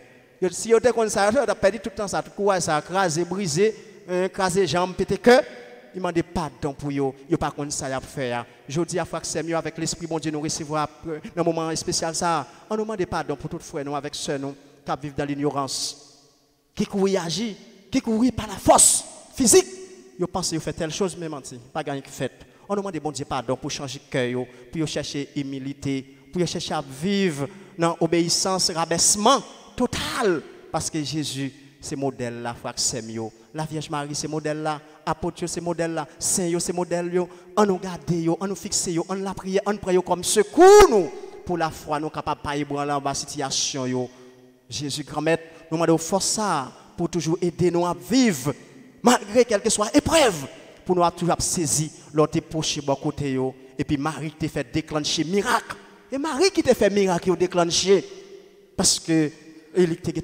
Si yo te comme ça, tu as perdu tout le temps ça, tout courage ça, craser, briser, craser jambes, péter cœur. Il m'a demandé pardon pour yo, yo pas comme ça y a fait. Je dis à frère c'est mieux avec l'esprit bon Dieu nous recevoir un moment spécial ça. On nous demande pardon pour tout frère nous avec sœur nous qui vivent dans l'ignorance. Qui courir agir, qui courir par la force physique. Yo pense yo fait telle chose mais menti, pas gagner qui fait. On nous demande bon Dieu pardon pour changer cœur pour chercher humilité, pour chercher à vivre dans obéissance, rabaissement total parce que Jésus c'est modèle là frère Semio, la Vierge Marie c'est modèle là, apôtre c'est modèle là, saint yo c'est modèle yo, on nous garde yo, on nous fixe yo, on la prière, on prie comme secours nous pour la foi nous capable pas ébranler en bas situation yo. Jésus grand-mère nous demande force ça pour toujours aider nous à vivre malgré quelle que soit épreuve pour nous toujours saisir l'autre poche bon côté yo et puis Marie te fait déclencher miracle et Marie qui te fait miracle déclencher parce que il était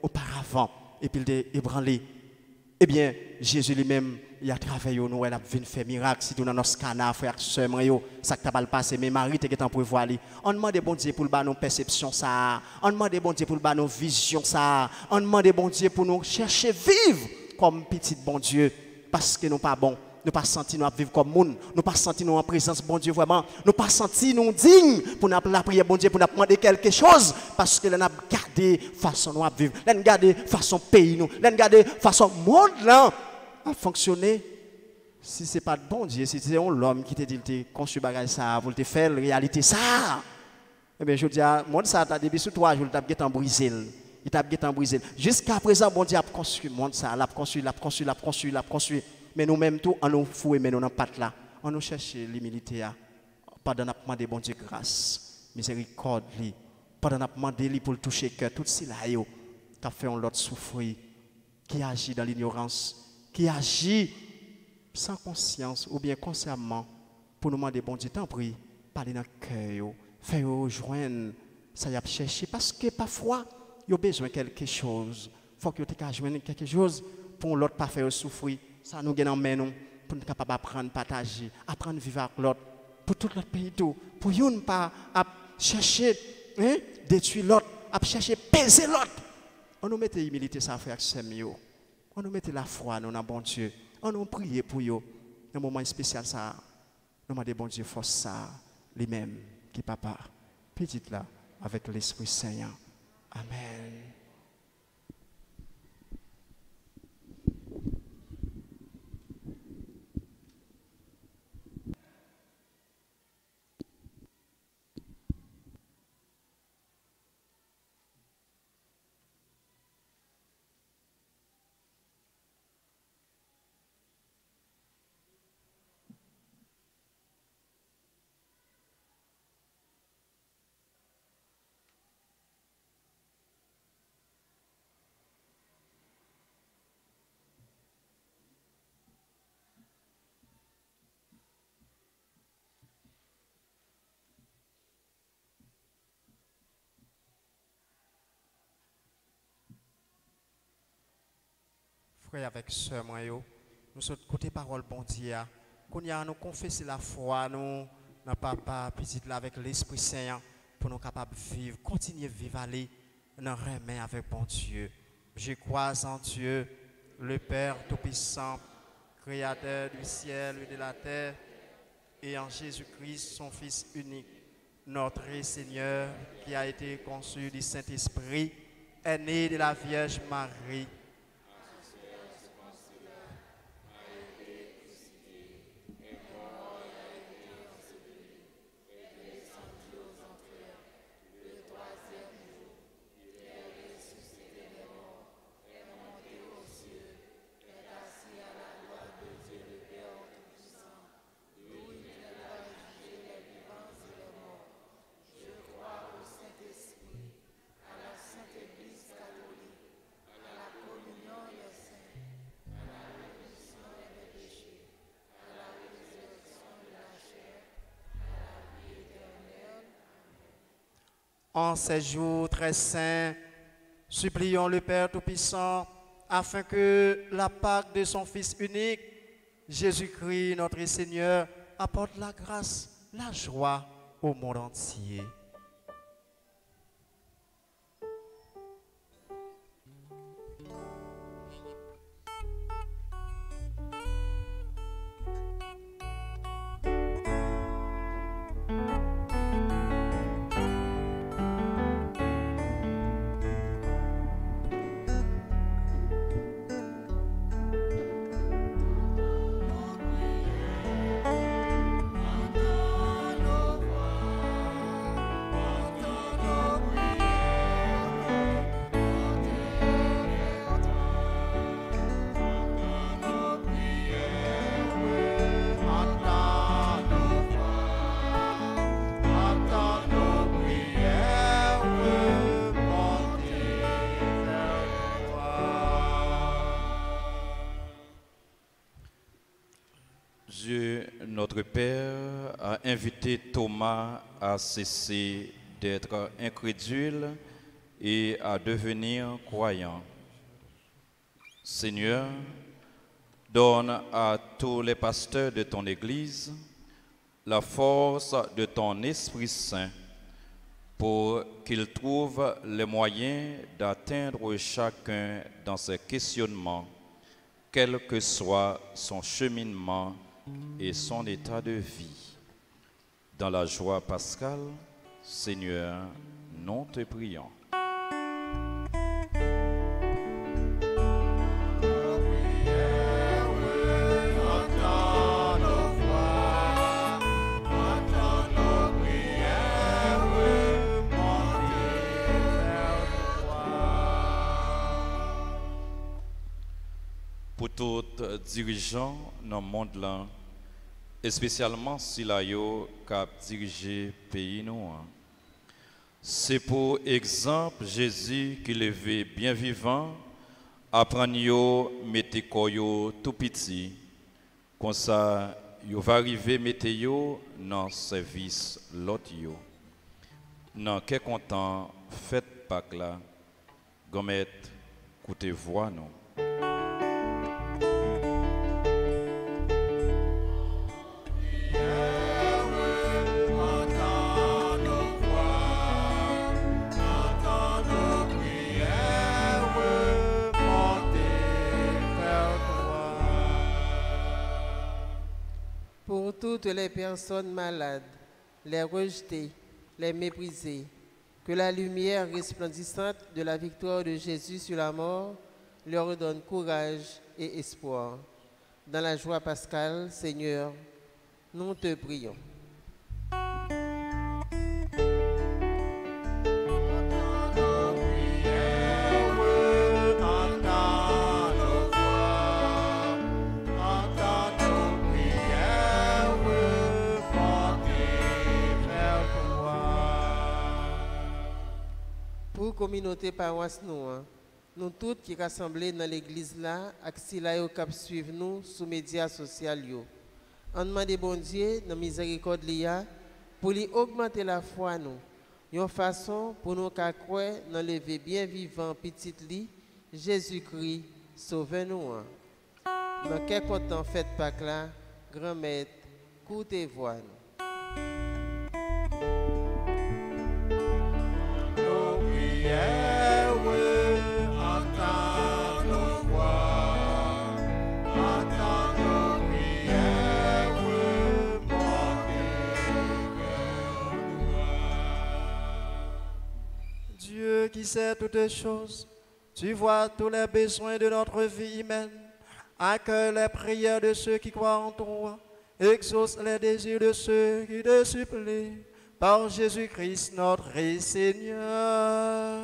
auparavant et puis il était ébranlé. Eh bien Jésus lui-même il a travaillé nous elle a venu faire miracle si nous dans notre canard frère sœur yo ça qui t'a pas passé mais Marie était en prévoir lui on demande bon Dieu pour le bas nos perception ça on demande bon Dieu pour le bas nos vision ça on demande bon Dieu pour nous chercher vivre comme petit bon Dieu parce que nous pas bon nous pas senti nous vivre comme monde nous pas senti nous en présence bon Dieu vraiment nous pas senti nous dignes pour nous la prière bon Dieu pour nous demander quelque chose parce que nous avons gardé façon nous vivre nous avons gardé façon pays nous avons gardé façon monde là à fonctionner. Si ce n'est pas de bon Dieu, si c'est l'homme qui te dit que conçu bagage ça, vous te faire la réalité ça. Eh bien, je dis à monde ça, tu as depuis sous 3 jours, tu as brisé. Il t'a brisé. Jusqu'à présent, bon Dieu a construit monde ça, l'a construit. Mais nous-mêmes tout, on nous fouet, mais nous n'en pas là. On nous cherche l'humilité. Pendant qu'on a demandé bon Dieu grâce, miséricorde, pendant qu'on a demandé pour le toucher cœur, tout cela, qui a fait l'autre souffrir, qui agit dans l'ignorance, qui agit sans conscience ou bien consciemment pour nous demander bon Dieu, t'en prie, parler dans le cœur, faire rejoindre, ça y a cherché parce que parfois, il y a besoin de quelque chose. Il faut que tu aies joindre quelque chose pour l'autre pas faire souffrir. Ça nous gagne en main nous pour nous capable apprendre, partager, apprendre à vivre avec l'autre, pour tout l'autre pays tout, pour nous pas à chercher détruire l'autre, à chercher peser l'autre. On nous met l'humilité ça frère Semio. On nous mettait la foi dans bon Dieu. On nous priait pour eux. Un moment spécial ça. Nous demandons bon Dieu force ça lui-même qui papa. Petite là avec l'Esprit Saint. Amen. Frère avec sœur nous sommes côté parole bon Dieu. Qu'on y a nous confesser la foi nous dans papa petite là avec l'Esprit Saint pour nous capables de vivre, continuer de vivre aller dans remède avec bon Dieu. Je crois en Dieu, le Père Tout-Puissant, Créateur du ciel et de la terre, et en Jésus-Christ, son Fils unique, notre Seigneur, qui a été conçu du Saint-Esprit, est né de la Vierge Marie. en ces jours très saints, supplions le Père Tout-Puissant afin que la Pâque de son Fils unique, Jésus-Christ, notre Seigneur, apporte la grâce, la joie au monde entier. Dieu, notre Père, a invité Thomas à cesser d'être incrédule et à devenir croyant. Seigneur, donne à tous les pasteurs de ton Église la force de ton Esprit Saint pour qu'ils trouvent les moyens d'atteindre chacun dans ses questionnements, quel que soit son cheminement et son état de vie. Dans la joie pascale, Seigneur, nous te prions. Pour tout dirigeant dans le monde là, et spécialement si la yo cap diriger pays nous. C'est pour exemple Jésus qui levé bien vivant, apprendre yo mettre koyo tout petit, comme ça yo va arriver mettre yo dans service l'autre yo. Dans quel content faites Pâques là, gomet coûtez voix nous. Pour toutes les personnes malades, les rejetées, les méprisées, que la lumière resplendissante de la victoire de Jésus sur la mort leur donne courage et espoir. Dans la joie pascale, Seigneur, nous te prions. Pour communauté paroisse nous toutes qui rassemblés dans l'église là, ak si la yo k'ap suivre nous sous médias sociaux. On demande bon Dieu dans miséricorde lia pour lui augmenter la foi nous. Une façon pour nous qu'à croire dans lever bien vivant petit lit Jésus-Christ sauve-nous. Dans quel content fête Pâques là, grand maître, coûtez voix nous. Dieu qui sait toutes choses, tu vois tous les besoins de notre vie humaine. Accueille les prières de ceux qui croient en toi. Exauce les désirs de ceux qui te supplient. Par Jésus-Christ notre Seigneur.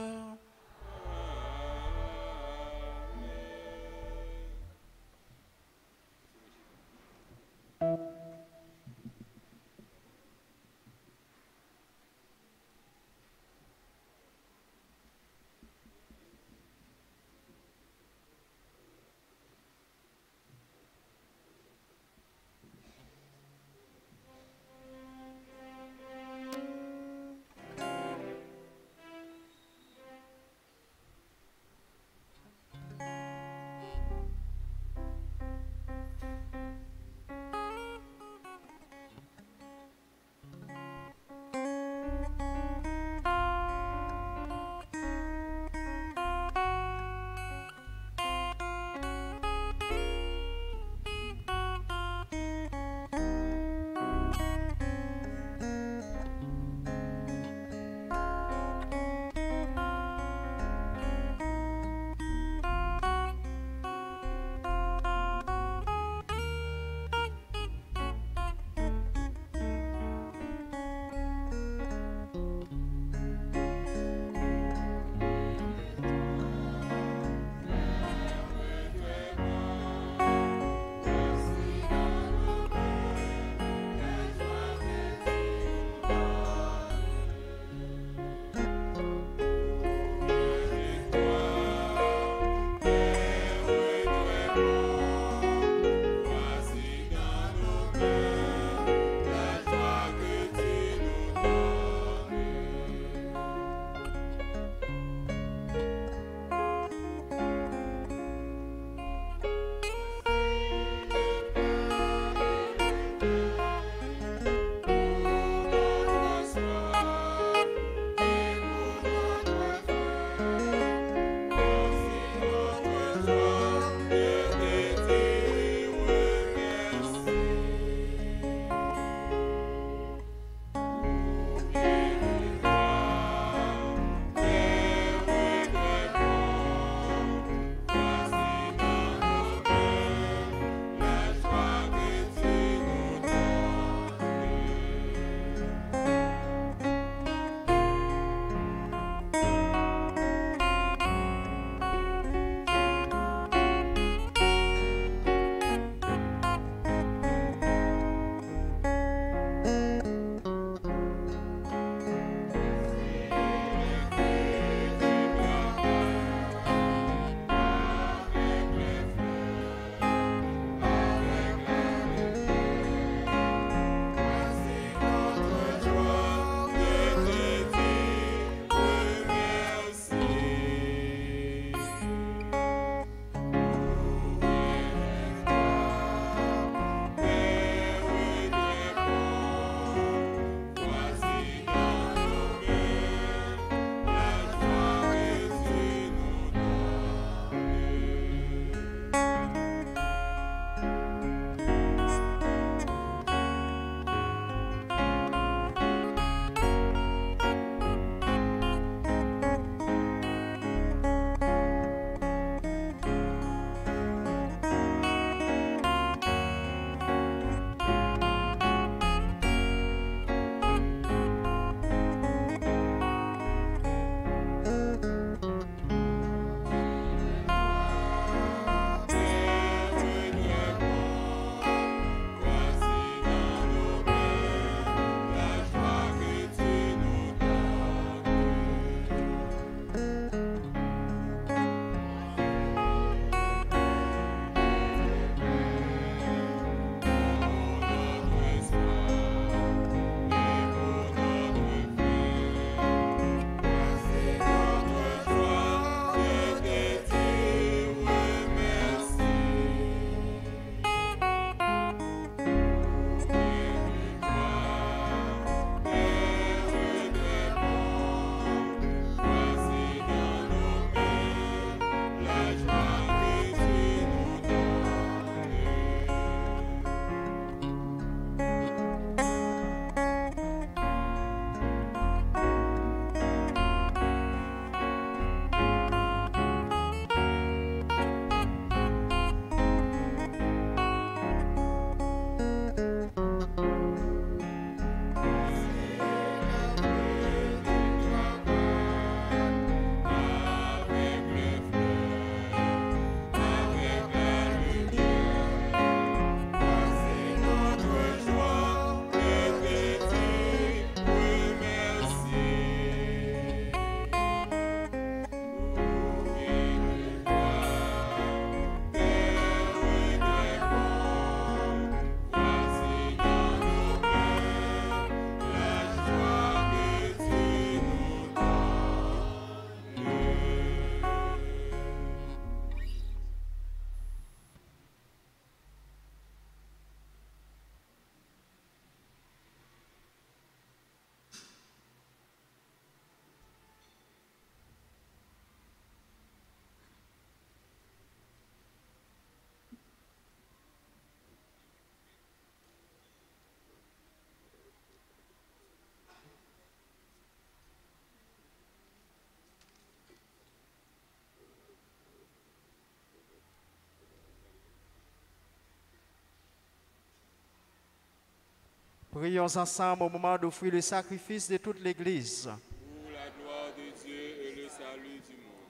Prions ensemble au moment d'offrir le sacrifice de toute l'Église. Pour la gloire de Dieu et le salut du monde.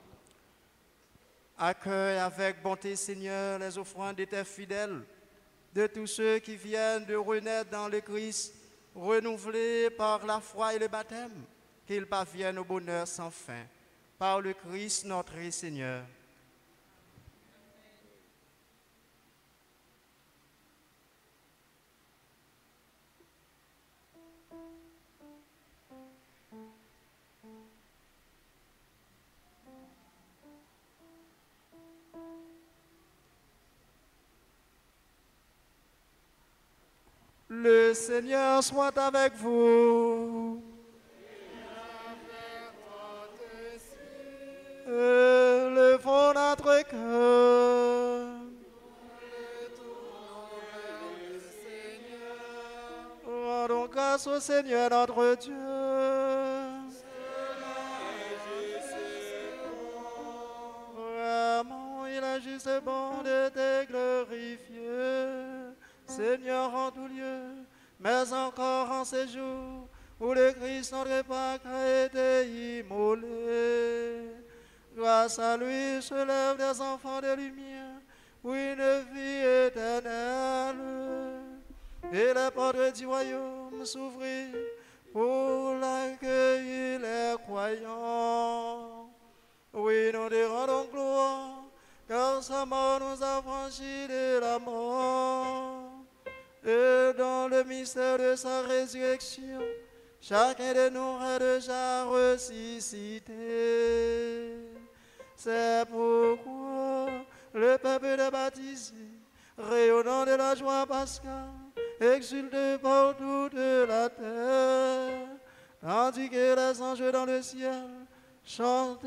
Accueille avec bonté, Seigneur, les offrandes de tes fidèles, de tous ceux qui viennent de renaître dans le Christ, renouvelés par la foi et le baptême, qu'ils parviennent au bonheur sans fin. Par le Christ notre Seigneur. Le Seigneur soit avec vous. Levons notre cœur. Rendons grâce au Seigneur notre Dieu. Vraiment, il est juste et bon de te glorifier, Seigneur en tout lieu, mais encore en ces jours où le Christ notre Pâque a été immolé. Grâce à lui se lèvent des enfants de lumière pour une vie éternelle. Et les portes du royaume s'ouvrirent pour l'accueillir les croyants. Oui, nous te rendons gloire, car sa mort nous a franchis de la mort. Et dans le mystère de sa résurrection, chacun de nous est déjà ressuscité. C'est pourquoi le peuple est baptisé, rayonnant de la joie pascale, exulte par toute la terre, tandis que les anges dans le ciel chantent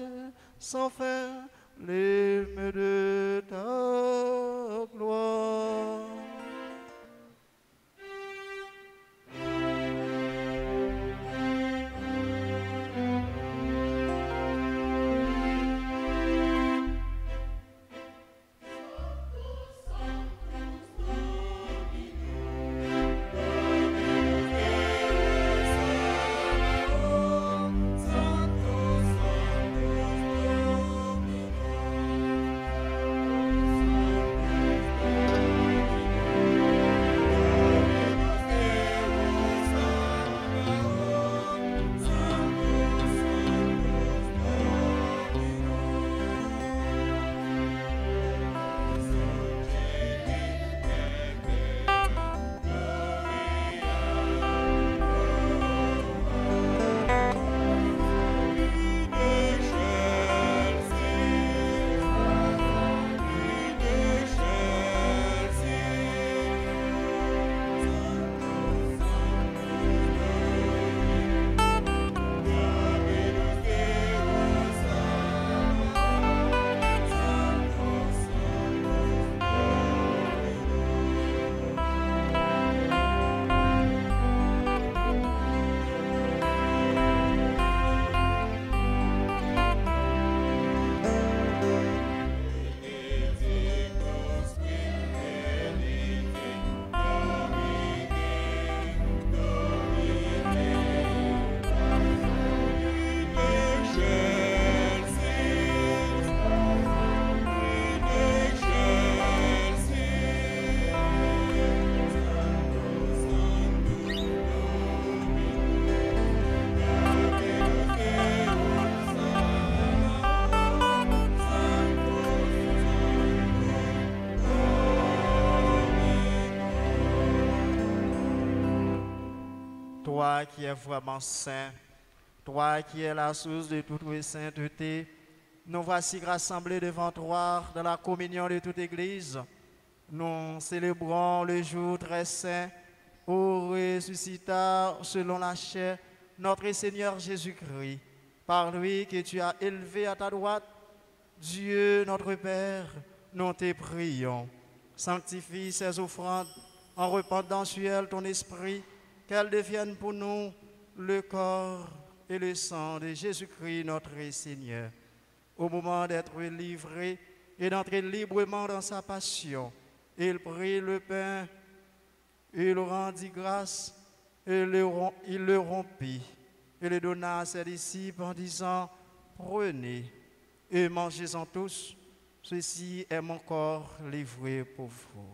sans fin l'hymne de ta gloire. Toi qui es vraiment saint, toi qui es la source de toute sainteté, nous voici rassemblés devant toi dans la communion de toute Église. Nous célébrons le jour très saint où ressuscita selon la chair notre Seigneur Jésus-Christ. Par lui que tu as élevé à ta droite, Dieu notre Père, nous te prions. Sanctifie ces offrandes en répandant sur elles ton esprit, qu'elles deviennent pour nous le corps et le sang de Jésus-Christ notre Seigneur. Au moment d'être livré et d'entrer librement dans sa passion, il prit le pain, il rendit grâce il le rompit et le donna à ses disciples en disant, prenez et mangez-en tous, ceci est mon corps livré pour vous.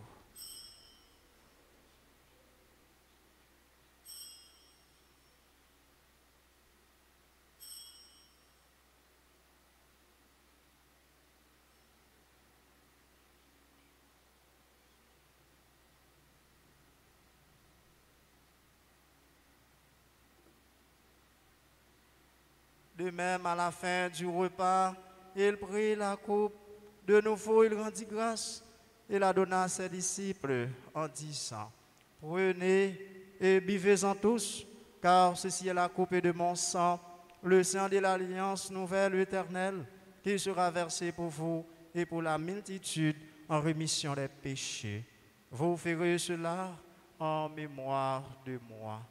De même, à la fin du repas, il prit la coupe. De nouveau, il rendit grâce et la donna à ses disciples en disant, prenez et buvez-en tous, car ceci est la coupe de mon sang, le sang de l'alliance nouvelle éternelle, qui sera versé pour vous et pour la multitude en rémission des péchés. Vous ferez cela en mémoire de moi.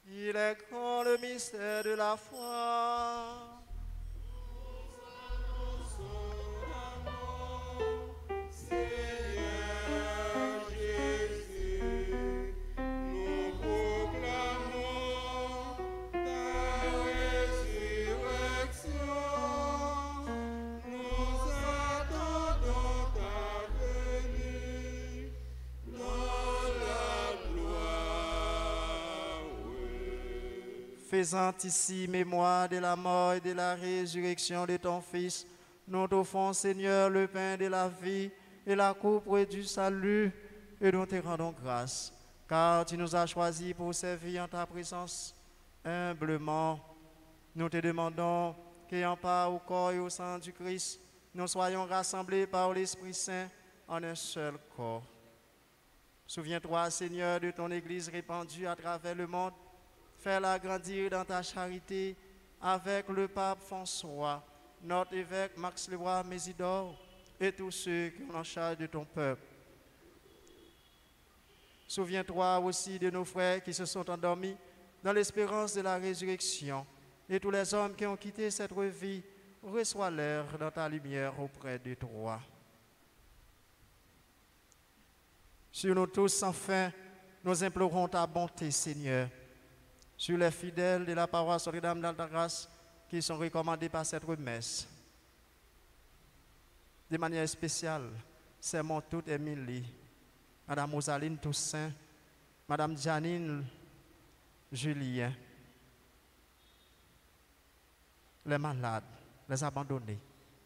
Il est grand le mystère de la foi. Faisant ici mémoire de la mort et de la résurrection de ton Fils, nous t'offrons, Seigneur, le pain de la vie et la coupe du salut, et nous te rendons grâce, car tu nous as choisis pour servir en ta présence. Humblement, nous te demandons qu'ayant part au corps et au sang du Christ, nous soyons rassemblés par l'Esprit Saint en un seul corps. Souviens-toi, Seigneur, de ton Église répandue à travers le monde. Fais-la grandir dans ta charité avec le pape François, notre évêque Max Leroy Mésidor et tous ceux qui ont en charge de ton peuple. Souviens-toi aussi de nos frères qui se sont endormis dans l'espérance de la résurrection et tous les hommes qui ont quitté cette vie, reçois-les dans ta lumière auprès de toi. Sur nous tous sans fin, nous implorons ta bonté, Seigneur. Sur les fidèles de la paroisse Notre-Dame d'Altagrace qui sont recommandés par cette messe. De manière spéciale, c'est mon toute Émilie, Madame Rosaline Toussaint, Madame Janine Julien, les malades, les abandonnés.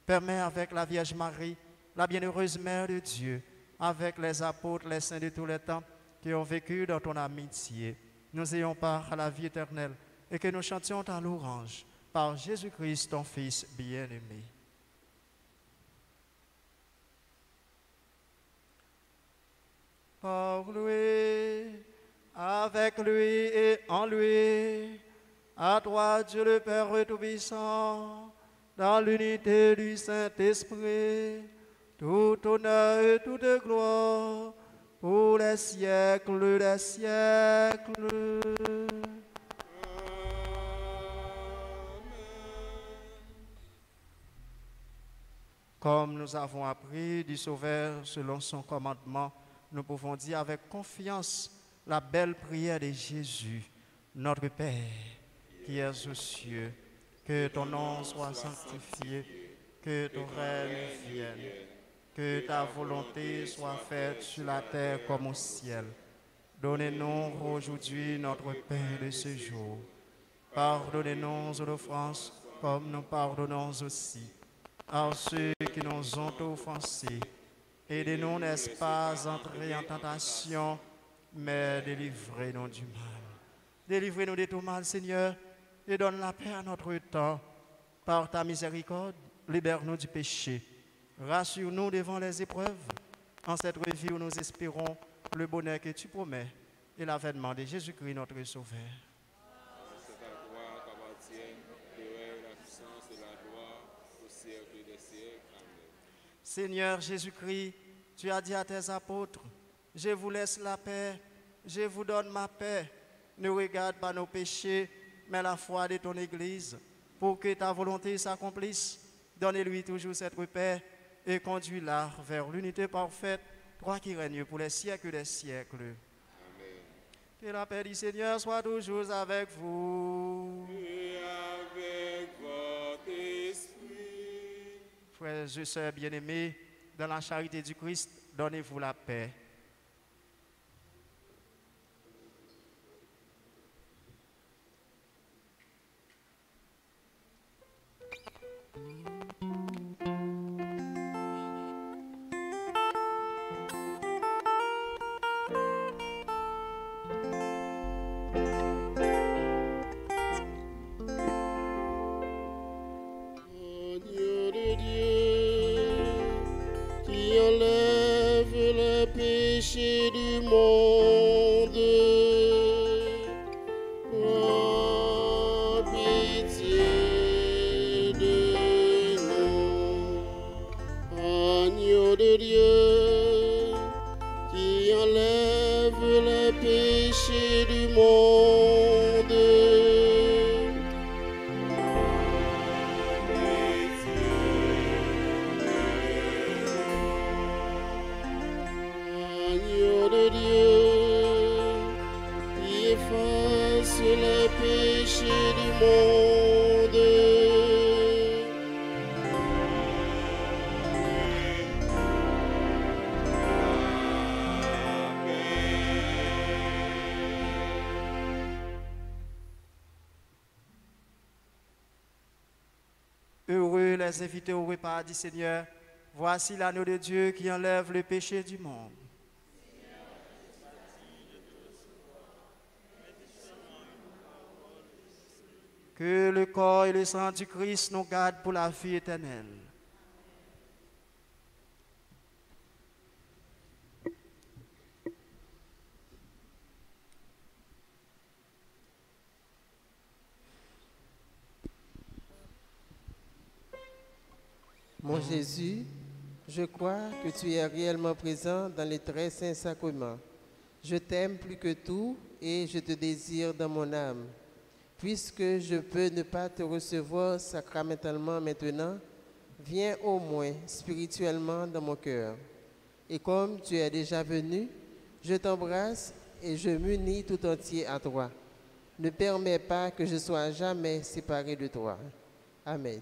Permets avec la Vierge Marie, la bienheureuse Mère de Dieu, avec les apôtres, les saints de tous les temps qui ont vécu dans ton amitié, nous ayons part à la vie éternelle et que nous chantions ta louange par Jésus-Christ, ton Fils bien-aimé. Par lui, avec lui et en lui, à toi Dieu le Père Tout-Puissant, dans l'unité du Saint-Esprit, tout honneur et toute gloire, pour les siècles des siècles. Comme nous avons appris du Sauveur selon son commandement, nous pouvons dire avec confiance la belle prière de Jésus. Notre Père, qui es aux cieux, que ton nom soit sanctifié, que ton règne vienne. Que ta volonté soit faite sur la terre comme au ciel. Donnez-nous aujourd'hui notre pain de ce jour. Pardonnez-nous nos offenses comme nous pardonnons aussi à ceux qui nous ont offensés. Aidez-nous, n'est-ce pas, à entrer en tentation, mais délivrez-nous du mal. Délivrez-nous de tout mal, Seigneur, et donne la paix à notre temps. Par ta miséricorde, libère-nous du péché. Rassure-nous devant les épreuves, en cette vie où nous espérons le bonheur que tu promets et l'avènement de Jésus-Christ, notre Sauveur. C'est à toi qu'appartiennent la puissance et la gloire siècles des siècles. Amen. Seigneur Jésus-Christ, tu as dit à tes apôtres, je vous laisse la paix, je vous donne ma paix. Ne regarde pas nos péchés, mais la foi de ton Église, pour que ta volonté s'accomplisse. Donne-lui toujours cette paix et conduis-la vers l'unité parfaite, toi qui règnes pour les siècles des siècles. Amen. Que la paix du Seigneur soit toujours avec vous. Et avec votre esprit. Frères et sœurs bien-aimés, dans la charité du Christ, donnez-vous la paix. Agneau de Dieu, qui enlève le péché du monde, prends pitié de nous. Agneau de Dieu, qui enlève le péché du monde, Agneau de Dieu, qui efface les péchés du monde. Heureux les invités au repas du Seigneur. Voici l'agneau de Dieu qui enlève le péché du monde. Que le corps et le sang du Christ nous gardent pour la vie éternelle. Mon Jésus, je crois que tu es réellement présent dans les très saints sacrements. Je t'aime plus que tout et je te désire dans mon âme. Puisque je peux ne pas te recevoir sacramentalement maintenant, viens au moins spirituellement dans mon cœur. Et comme tu es déjà venu, je t'embrasse et je m'unis tout entier à toi. Ne permets pas que je sois jamais séparé de toi. Amen.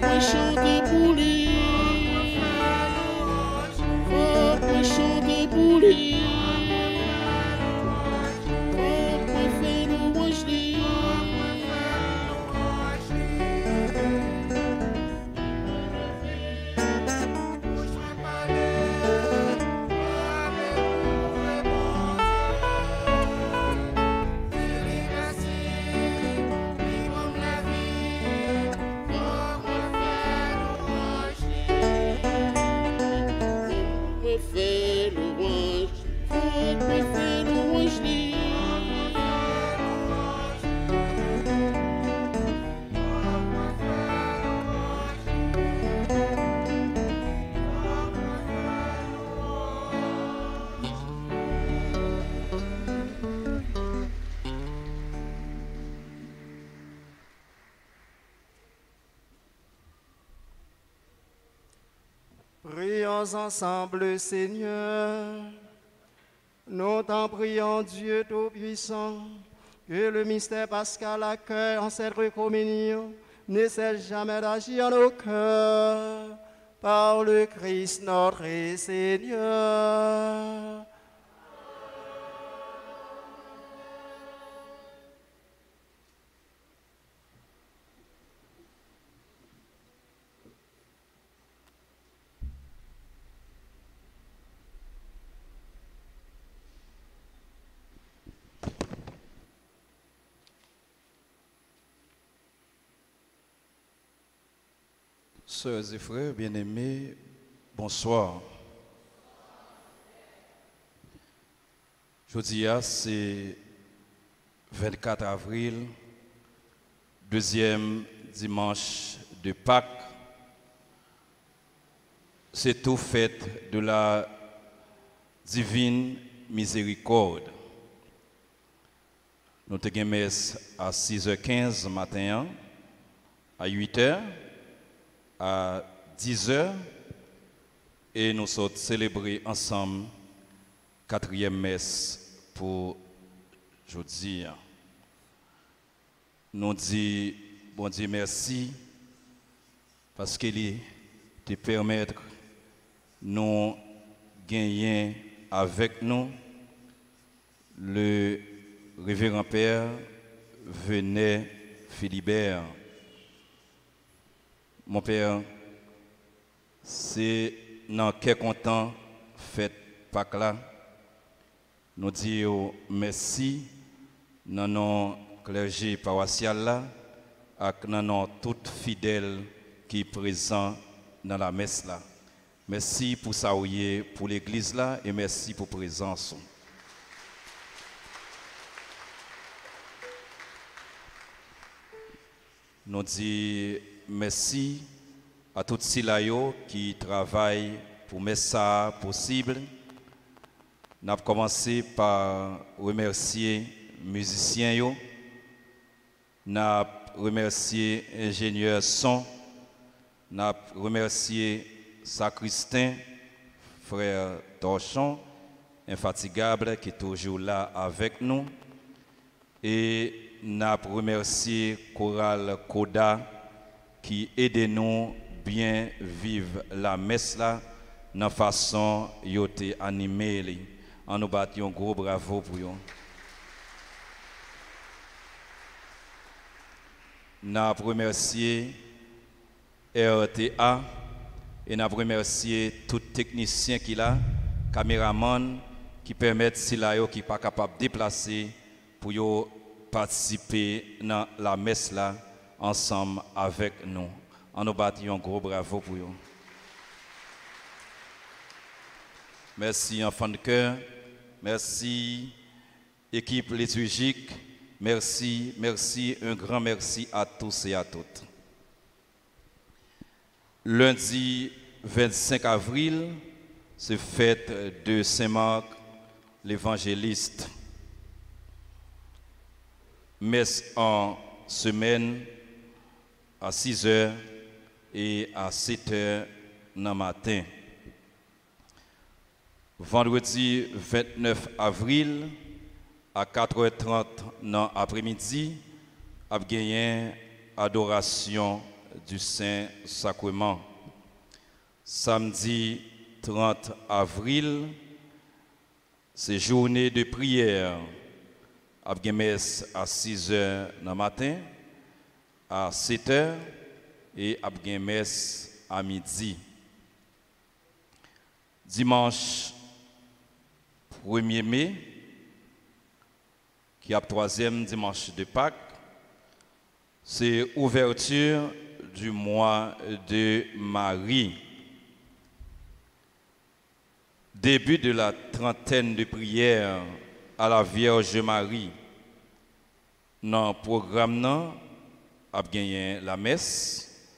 moi chanter pour lui. Faut moi chanter pour lui. Faut moi faire louange lui. Fais louange, fais louange lui. Prions ensemble, Seigneur. Nous t'en prions, Dieu Tout-Puissant, que le mystère pascal accueille en cette communion ne cesse jamais d'agir en nos cœurs. Par le Christ notre Seigneur. Sœurs et frères bien-aimés, bonsoir. Jeudi, c'est 24 avril, deuxième dimanche de Pâques. C'est tout fête de la divine miséricorde. Nous avons messe à 6h15 matin, à 8h. À 10h et nous sommes célébrés ensemble quatrième messe pour aujourd'hui. Nous disons bon Dieu merci parce qu'il te permet de nous gagner avec nous le révérend Père Venet Philibert. Mon Père, c'est dans quel content fait Pâques là. Nous disons merci dans nos clergés paroissial là, et dans nos tout fidèles qui sont présents dans la messe là. Merci pour ça pour l'église là et merci pour la présence. Nous disons merci à tous ceux qui travaillent pour mettre ça possible. Nous avons commencé par remercier les musiciens, nous avons remercié l'ingénieur son, nous avons remercié sacristain, frère Torchon, infatigable, qui est toujours là avec nous. Et nous avons remercié Chorale Koda qui aide nous bien vivre la messe là dans la façon dont elle est animée. En nous battant un gros bravo pour eux. Nous avons remercié RTA et nous avons remercié tous les techniciens qui là, caméramans qui permettent si là qui pas capable de déplacer pour participer dans la messe là ensemble avec nous. En nous battant un gros bravo pour eux. Merci enfants de cœur, merci équipe liturgique, merci, un grand merci à tous et à toutes. Lundi 25 avril, c'est fête de Saint-Marc l'évangéliste. Messe en semaine à 6h et à 7h dans le matin. Vendredi 29 avril à 4h30 dans l'après-midi, a gagné adoration du Saint-Sacrement. Samedi 30 avril, c'est journée de prière. Avec messe à 6 h du matin, à 7 h et avec messe à midi. Dimanche 1er mai, qui est le 3e dimanche de Pâques, c'est ouverture du mois de Marie. Début de la trentaine de prières à la Vierge Marie. Dans le programme, a gagné la messe,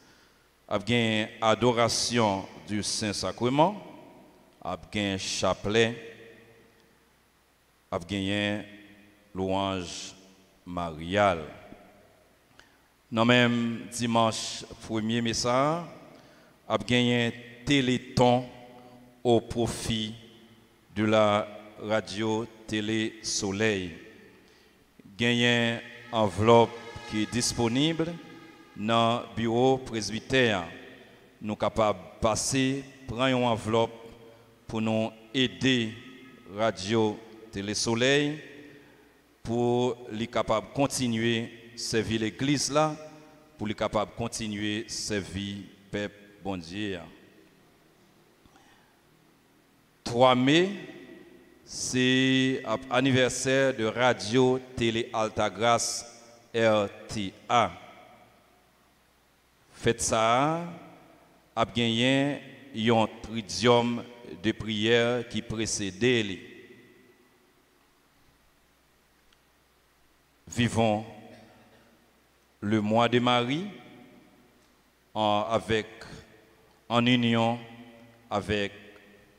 a gagné adoration du Saint-Sacrement, a gagné chapelet, a gagné louange mariale. Dans le même dimanche 1er mai, a gagné téléthon au profit de la radio Télé Soleil. Gagné enveloppe qui est disponible dans le bureau presbytère. Nous sommes capables de passer, prendre une enveloppe pour nous aider Radio Télé Soleil pour les capables de continuer à servir l'église là, pour les capables de continuer à servir le peuple bon Dieu. 3 mai, c'est l'anniversaire de Radio Télé Altagrace RTA. Faites ça, a gagné un tridium de prière qui précédait. Vivons le mois de Marie en union avec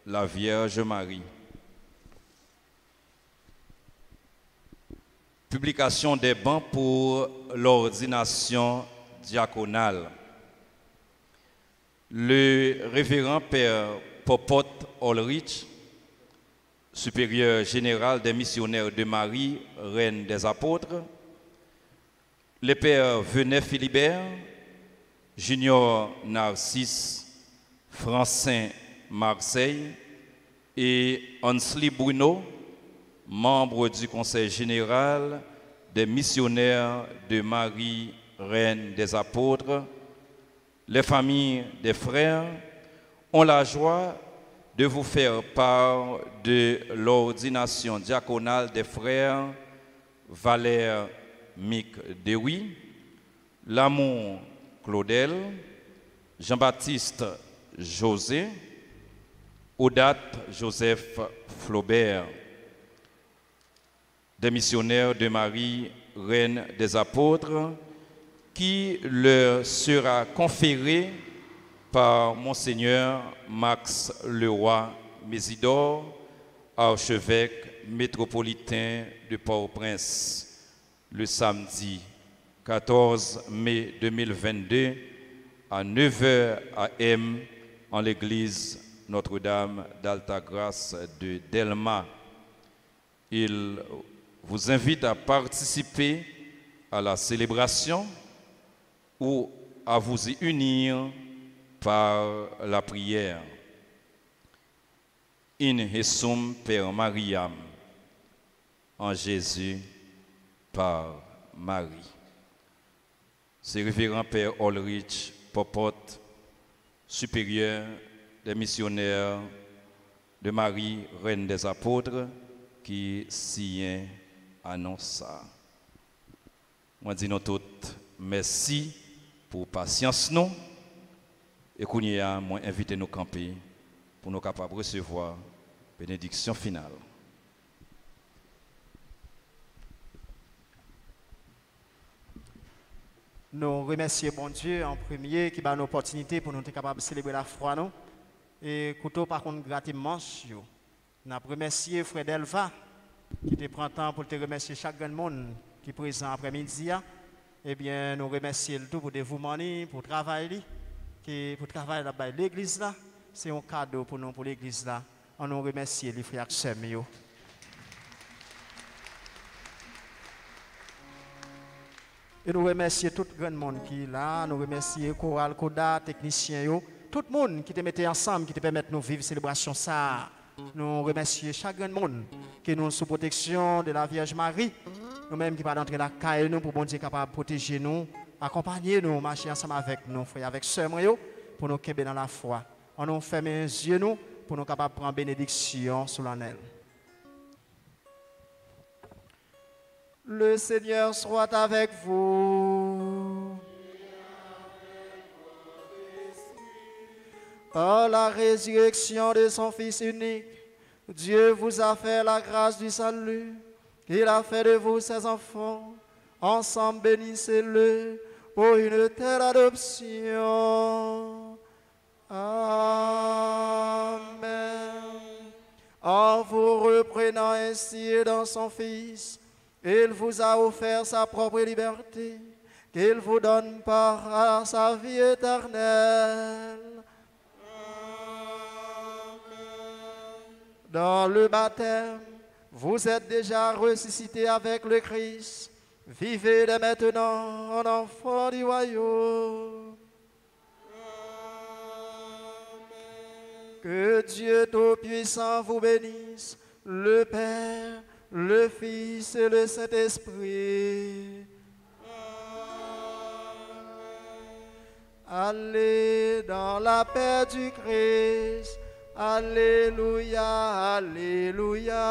la Vierge Marie. Publication des bancs pour l'ordination diaconale. Le révérend Père Popot Ulrich, supérieur général des missionnaires de Marie, reine des apôtres, le Père Venet Philibert, Junior Narcisse, Francin Marseille et Hansli Bruno, membre du Conseil général des missionnaires de Marie, reine des apôtres, les familles des frères ont la joie de vous faire part de l'ordination diaconale des frères Valère Mick Dewi, L'amour Claudel, Jean-Baptiste José, Audate Joseph Flaubert, des missionnaires de Marie, reine des apôtres, qui leur sera conféré par Monseigneur Max Leroy Mésidor, archevêque métropolitain de Port-au-Prince, le samedi 14 mai 2022 à 9 h AM en l'église Notre-Dame d'Altagrace de Delma. Il vous invite à participer à la célébration ou à vous y unir par la prière. In Hesum per Mariam, en Jésus par Marie. C'est révérend Père Ulrich Popot, supérieur des missionnaires de Marie, reine des apôtres, qui signe annonce ça. Moi dis nous toutes merci pour patience nous et qu'on y a moi invité nous camper pour nous capables de recevoir bénédiction finale. Nous remercions bon Dieu en premier qui m'a une opportunité pour nous être capables de célébrer la foi nous et couteau par contre gratis manche yo. Nous remercions frère Delva qui te prend temps pour te remercier chaque grand monde qui est présent après-midi. Eh bien, nous remercions tout pour dévouement, pour travail, pour travail là-bas. L'église là, c'est un cadeau pour nous, pour l'église là. On nous remercie les frères et sœurs. Et nous remercions tout le grand monde qui est là. Nous remercions Choral Koda, techniciens, tout le monde qui te mettait ensemble, qui te permet de nous vivre célébration ça. Nous remercions chaque grand monde qui est nous sous protection de la Vierge Marie. Nous-mêmes qui pas d'entrer la caille nous pour bon Dieu capable de protéger nous, accompagner nous, marcher ensemble avec nous, frères, avec sœurs, pour nous qu'aimer dans la foi. On nous ferme les yeux nous pour nous capables de prendre bénédiction solennelle. Le Seigneur soit avec vous. Par la résurrection de son Fils unique, Dieu vous a fait la grâce du salut. Il a fait de vous ses enfants. Ensemble, bénissez-le pour une telle adoption. Amen. En vous reprenant ainsi dans son Fils, il vous a offert sa propre liberté, qu'il vous donne part à sa vie éternelle. Dans le baptême, vous êtes déjà ressuscités avec le Christ. Vivez dès maintenant en enfants du royaume. Que Dieu Tout-Puissant vous bénisse, le Père, le Fils et le Saint-Esprit. Allez dans la paix du Christ. Alléluia, alléluia.